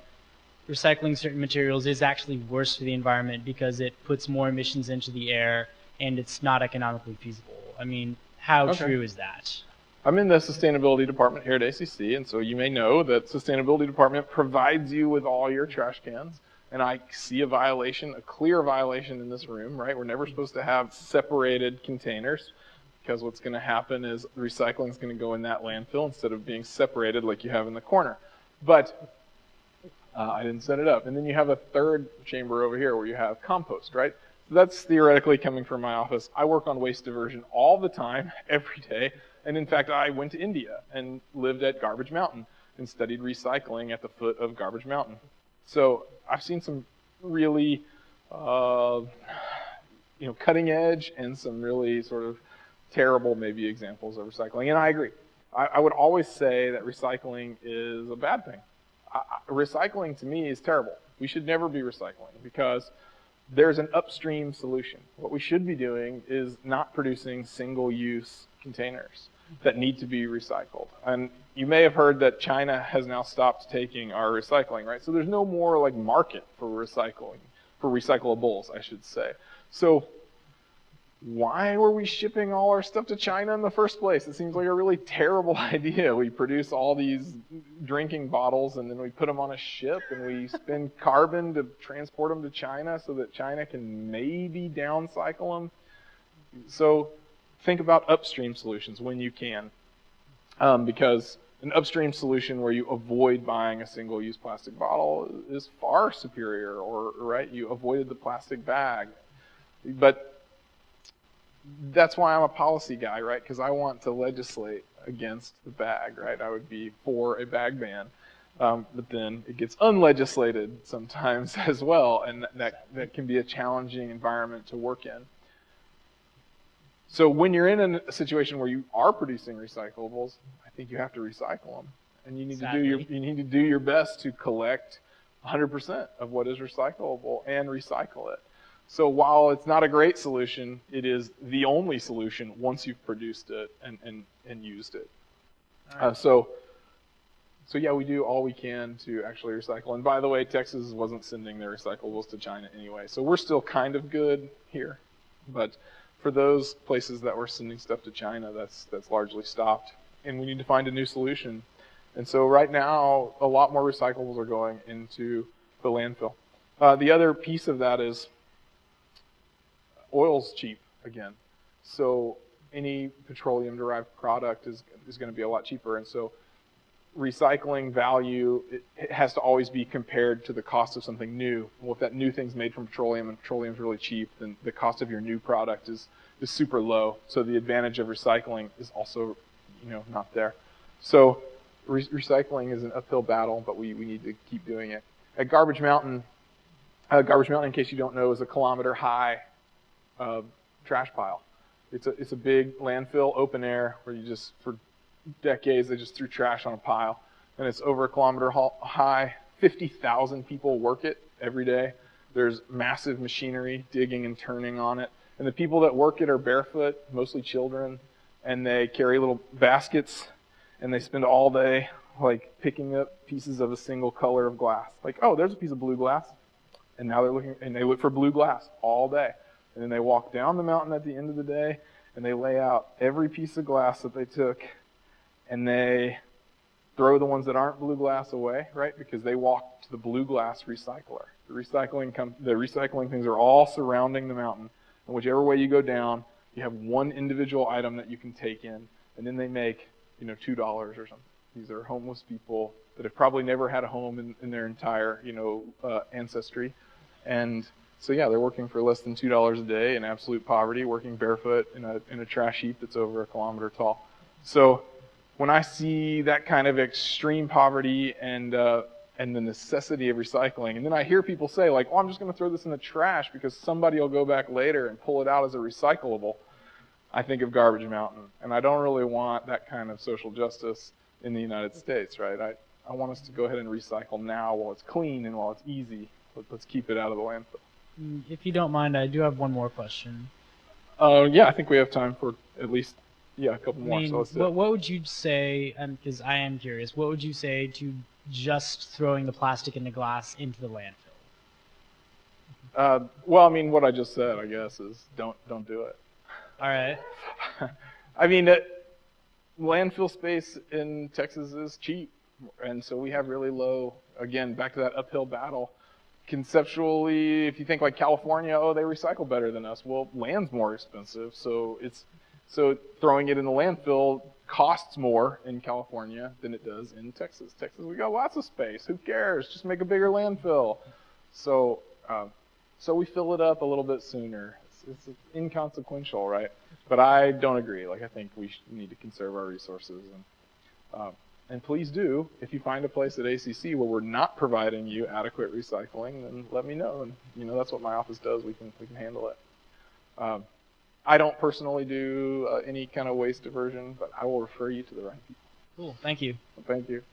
recycling certain materials is actually worse for the environment because it puts more emissions into the air and it's not economically feasible. I mean, how Okay. true is that? I'm in the sustainability department here at ACC, and so you may know that sustainability department provides you with all your trash cans. And I see a violation, a clear violation in this room, right? We're never supposed to have separated containers because what's going to happen is recycling is going to go in that landfill instead of being separated like you have in the corner. But I didn't set it up. And then you have a third chamber over here where you have compost, right? So that's theoretically coming from my office. I work on waste diversion all the time, every day. And in fact, I went to India and lived at Garbage Mountain and studied recycling at the foot of Garbage Mountain. So I've seen some really, cutting edge and some really sort of terrible maybe examples of recycling. And I agree. I would always say that recycling is a bad thing. Recycling to me is terrible. We should never be recycling because there's an upstream solution. What we should be doing is not producing single-use containers that need to be recycled. And you may have heard that China has now stopped taking our recycling, right? So there's no more like market for recycling, for recyclables, I should say. So why were we shipping all our stuff to China in the first place? It seems like a really terrible idea. We produce all these drinking bottles and then we put them on a ship and we spend carbon to transport them to China so that China can maybe downcycle them. So think about upstream solutions when you can, because an upstream solution where you avoid buying a single-use plastic bottle is far superior, or right, you avoided the plastic bag. But that's why I'm a policy guy, right? Because I want to legislate against the bag, right? I would be for a bag ban, but then it gets unlegislated sometimes as well, and that can be a challenging environment to work in. So when you're in a situation where you are producing recyclables, I think you have to recycle them, and you need to do your best to collect 100% of what is recyclable and recycle it. So while it's not a great solution, it is the only solution once you've produced it and used it. Right. So yeah, we do all we can to actually recycle. And by the way, Texas wasn't sending their recyclables to China anyway, so we're still kind of good here. But for those places that were sending stuff to China, that's largely stopped, and we need to find a new solution. And so right now, a lot more recyclables are going into the landfill. The other piece of that is oil's cheap again. So any petroleum-derived product is going to be a lot cheaper. And so recycling value, it has to always be compared to the cost of something new. Well, if that new thing's made from petroleum and petroleum's really cheap, then the cost of your new product is super low. So the advantage of recycling is also, not there. So recycling is an uphill battle, but we need to keep doing it. At Garbage Mountain, in case you don't know, is a kilometer-high trash pile. It's a big landfill, open air, where you just, for decades, they just threw trash on a pile. And it's over a kilometer high. 50,000 people work it every day. There's massive machinery digging and turning on it. And the people that work it are barefoot, mostly children, and they carry little baskets, and they spend all day like picking up pieces of a single color of glass. Like, oh, there's a piece of blue glass. And now they look for blue glass all day. And then they walk down the mountain at the end of the day, and they lay out every piece of glass that they took, and they throw the ones that aren't blue glass away, right? Because they walk to the blue glass recycler. The recycling things are all surrounding the mountain. And whichever way you go down, you have one individual item that you can take in, and then they make, $2 or something. These are homeless people that have probably never had a home in their entire, ancestry. And so yeah, they're working for less than $2 a day in absolute poverty, working barefoot in a trash heap that's over a kilometer tall. So when I see that kind of extreme poverty and the necessity of recycling, and then I hear people say like, "Oh, I'm just going to throw this in the trash because somebody will go back later and pull it out as a recyclable," I think of Garbage Mountain, and I don't really want that kind of social justice in the United States, right? I want us to go ahead and recycle now while it's clean and while it's easy. Let's keep it out of the landfill. If you don't mind, I do have one more question. Yeah, I think we have time for at least Yeah, a couple I more. mean, So let's do what it. what would you say? Because I am curious. What would you say to just throwing the plastic and the glass into the landfill? Well, I mean, what I just said, I guess, is don't do it. All right. I mean, landfill space in Texas is cheap, and so we have really low. Again, back to that uphill battle. Conceptually, if you think like California, oh, they recycle better than us. Well, land's more expensive, so throwing it in the landfill costs more in California than it does in Texas. Texas, we got lots of space. Who cares? Just make a bigger landfill. So, so we fill it up a little bit sooner. It's inconsequential, right? But I don't agree. Like, I think we need to conserve our resources, and please do. If you find a place at ACC where we're not providing you adequate recycling, then let me know. And that's what my office does. We can handle it. I don't personally do any kind of waste diversion, but I will refer you to the right people. Cool. Thank you. Thank you.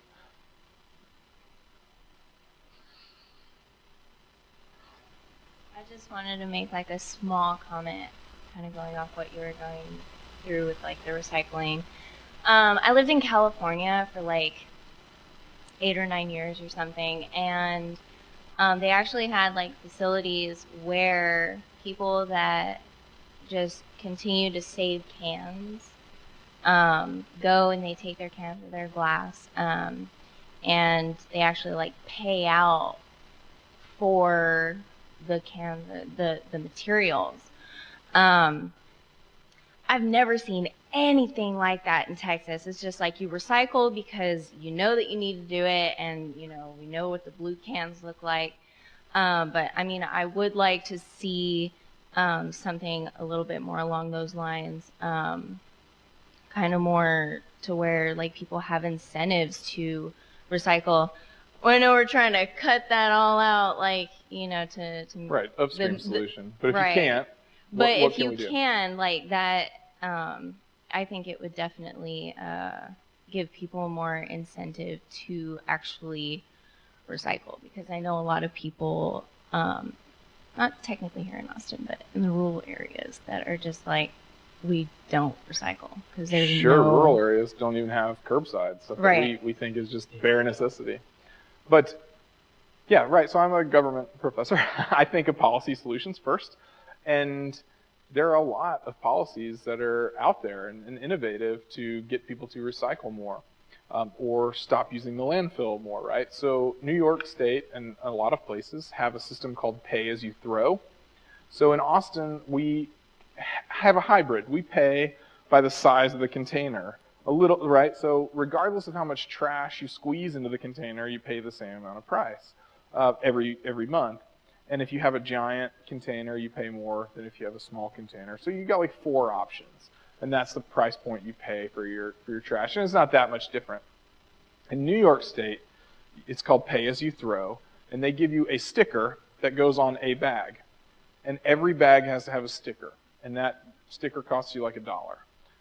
I just wanted to make like a small comment, kind of going off what you were going through with like the recycling. I lived in California for like 8 or 9 years or something, and they actually had like facilities where people that just continue to save cans go and they take their cans or their glass, and they actually like pay out for the cans, the materials. I've never seen anything like that in Texas. It's just like you recycle because you know that you need to do it, and we know what the blue cans look like. But I mean, I would like to see something a little bit more along those lines, kind of more to where like people have incentives to recycle. Well, I know we're trying to cut that all out, like to Right, upstream solution. But if right. you can't, but what if can you we do? can, like that, I think it would definitely give people more incentive to actually recycle, because I know a lot of people, not technically here in Austin, but in the rural areas that are just like, we don't recycle because there's rural areas don't even have curbside, stuff Right. that we think is just bare necessity. But yeah, right. So I'm a government professor. I think of policy solutions first, and there are a lot of policies that are out there and innovative to get people to recycle more, or stop using the landfill more, right? So New York State and a lot of places have a system called pay as you throw. So in Austin, we have a hybrid. We pay by the size of the container. A little, right? So regardless of how much trash you squeeze into the container, you pay the same amount of price every month. And if you have a giant container, you pay more than if you have a small container. So you got like 4 options, and that's the price point you pay for your trash. And it's not that much different. In New York State, it's called pay as you throw, and they give you a sticker that goes on a bag. And every bag has to have a sticker, and that sticker costs you like $1.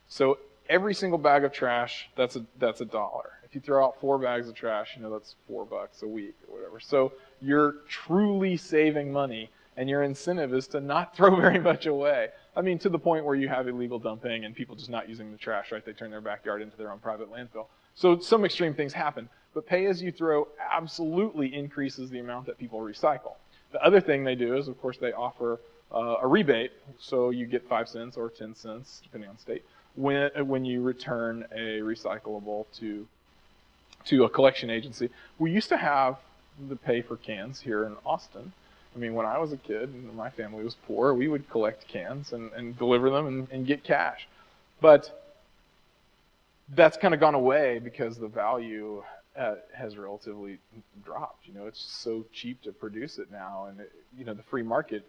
So every single bag of trash, that's $1. If you throw out 4 bags of trash, that's $4 a week or whatever. So you're truly saving money, and your incentive is to not throw very much away. I mean, to the point where you have illegal dumping and people just not using the trash, right? They turn their backyard into their own private landfill. So some extreme things happen, but pay as you throw absolutely increases the amount that people recycle. The other thing they do is, of course, they offer a rebate, so you get 5 cents or 10 cents, depending on state, when you return a recyclable to a collection agency. We used to have the pay for cans here in Austin. I mean, when I was a kid and my family was poor, we would collect cans and deliver them and get cash. But that's kind of gone away because the value has relatively dropped. It's so cheap to produce it now, and the free market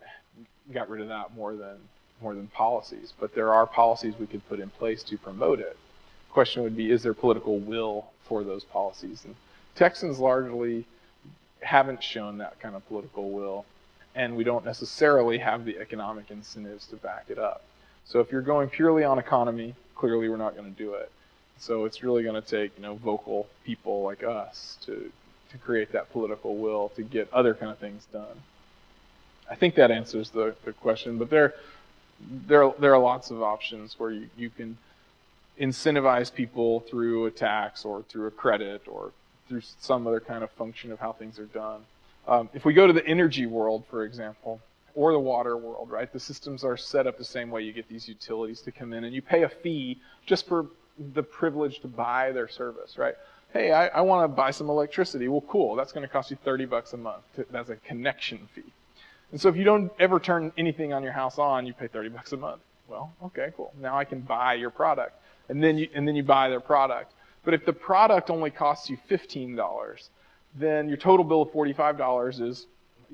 got rid of that more than policies. But there are policies we could put in place to promote it. The question would be, is there political will for those policies? And Texans largely haven't shown that kind of political will, and we don't necessarily have the economic incentives to back it up. So if you're going purely on economy, clearly we're not going to do it. So it's really going to take, vocal people like us to create that political will to get other kind of things done. I think that answers the question, but there are lots of options where you can incentivize people through a tax or through a credit or through some other kind of function of how things are done. If we go to the energy world, for example, or the water world, right, the systems are set up the same way. You get these utilities to come in and you pay a fee just for the privilege to buy their service, right? Hey, I want to buy some electricity. Well, cool. That's going to cost you $30 a month. That's a connection fee. And so if you don't ever turn anything on your house on, you pay $30 a month. Well, okay, cool. Now I can buy your product. And then you buy their product. But if the product only costs you $15, then your total bill of $45 is,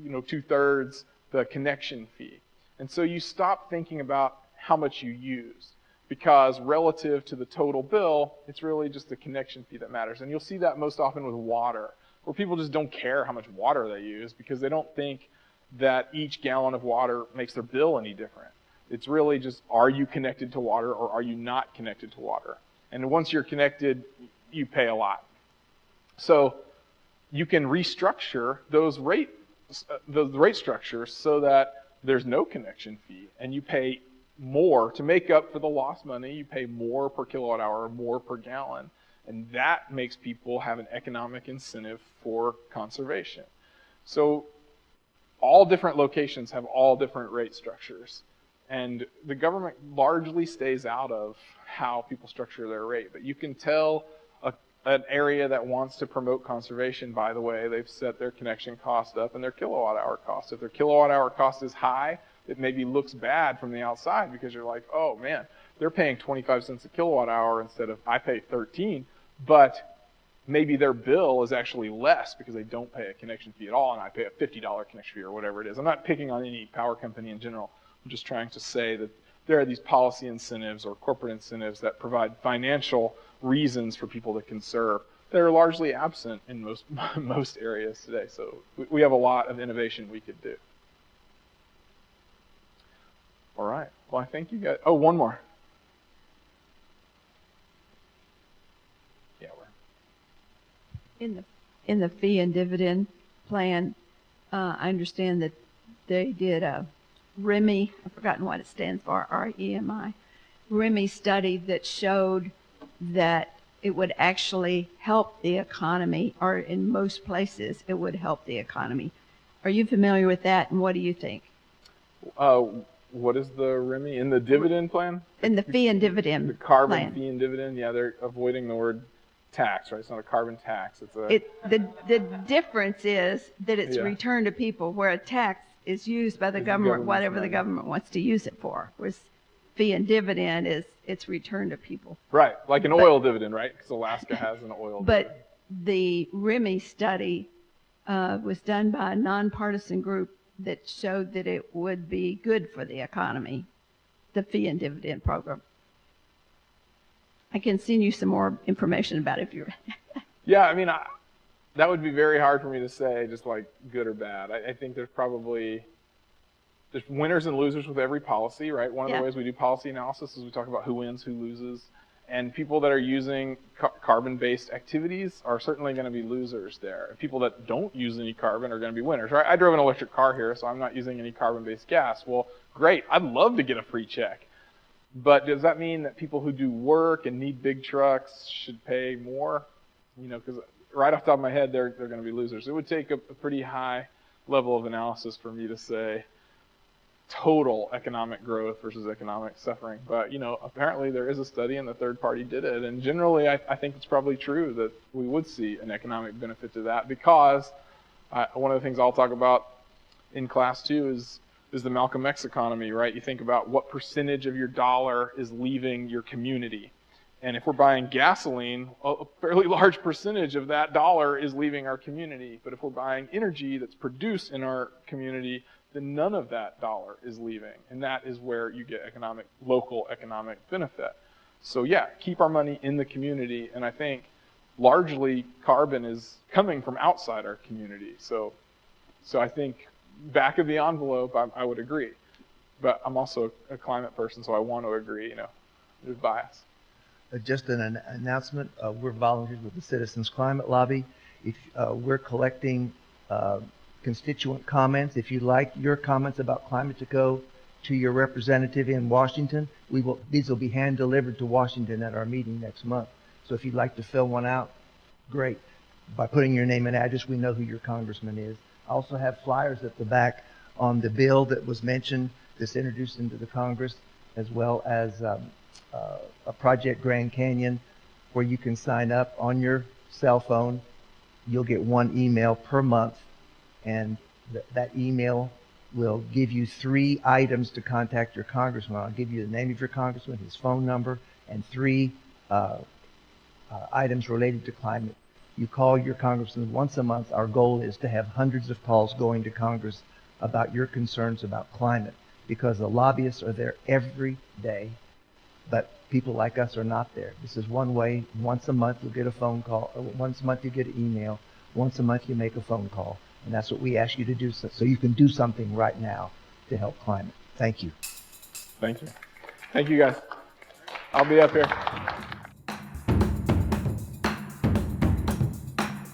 2/3 the connection fee. And so you stop thinking about how much you use, because relative to the total bill, it's really just the connection fee that matters. And you'll see that most often with water, where people just don't care how much water they use because they don't think that each gallon of water makes their bill any different. It's really just, are you connected to water or are you not connected to water? And once you're connected, you pay a lot. So you can restructure those rate structures so that there's no connection fee, and you pay more to make up for the lost money. You pay more per kilowatt hour or more per gallon, and that makes people have an economic incentive for conservation. So all different locations have all different rate structures, and the government largely stays out of how people structure their rate. But you can tell an area that wants to promote conservation by the way they've set their connection cost up and their kilowatt hour cost. If their kilowatt hour cost is high, it maybe looks bad from the outside because you're like, oh man, they're paying 25 cents a kilowatt hour instead of I pay 13, but maybe their bill is actually less because they don't pay a connection fee at all, and I pay a $50 connection fee or whatever it is. I'm not picking on any power company in general. I'm just trying to say that there are these policy incentives or corporate incentives that provide financial reasons for people to conserve that are largely absent in most areas today. So we have a lot of innovation we could do. All right. Well, I think you got. Oh, one more. Yeah, in the fee and dividend plan, I understand that they did a REMI, I've forgotten what it stands for, REMI, REMI study that showed that it would actually help the economy, or in most places it would help the economy. Are you familiar with that, and what do you think? What is the REMI in the dividend plan? In the fee and dividend The carbon plan. fee and dividend. Yeah, they're avoiding the word tax, right? It's not a carbon tax. It's a. The difference is that it's Yeah. returned to people, where a tax is used by the government, government's whatever the money. government wants to use it for. Whereas fee and dividend is it's returned to people. Right, like an oil dividend, right? Because Alaska has an oil dividend. But the REMI study was done by a nonpartisan group that showed that it would be good for the economy, the fee and dividend program. I can send you some more information about it if you're. Yeah, I mean, that would be very hard for me to say, just like good or bad. I think there's winners and losers with every policy, right? One of the ways we do policy analysis is we talk about who wins, who loses. And people that are using carbon-based activities are certainly going to be losers there. And people that don't use any carbon are going to be winners, right? I drove an electric car here, so I'm not using any carbon-based gas. Well, great. I'd love to get a free check. But does that mean that people who do work and need big trucks should pay more? Because right off the top of my head, they're going to be losers. It would take a pretty high level of analysis for me to say total economic growth versus economic suffering. But, apparently there is a study and the third party did it. And generally, I think it's probably true that we would see an economic benefit to that, because one of the things I'll talk about in class too is the Malcolm X economy, right? You think about what percentage of your dollar is leaving your community. And if we're buying gasoline, a fairly large percentage of that dollar is leaving our community. But if we're buying energy that's produced in our community, then none of that dollar is leaving. And that is where you get local economic benefit. So yeah, keep our money in the community. And I think largely carbon is coming from outside our community. So I think back of the envelope, I would agree. But I'm also a climate person, so I want to agree, there's bias. Just an announcement, we're volunteers with the Citizens Climate Lobby. If we're collecting constituent comments, if you'd like your comments about climate to go to your representative in Washington. These will be hand delivered to Washington at our meeting next month. So if you'd like to fill one out, great. By putting your name and address, we know who your congressman is. I also have flyers at the back on the bill that was mentioned, that's introduced into the Congress, as well as a Project Grand Canyon, where you can sign up on your cell phone. You'll get one email per month, and that email will give you 3 items to contact your congressman. I'll give you the name of your congressman, his phone number, and 3 items related to climate. You call your congressman once a month. Our goal is to have hundreds of calls going to Congress about your concerns about climate, because the lobbyists are there every day, but people like us are not there. This is one way. Once a month you'll get a phone call, or once a month you get an email, once a month you make a phone call, and that's what we ask you to do, so you can do something right now to help climate. Thank you. Thank you. Thank you, guys. I'll be up here.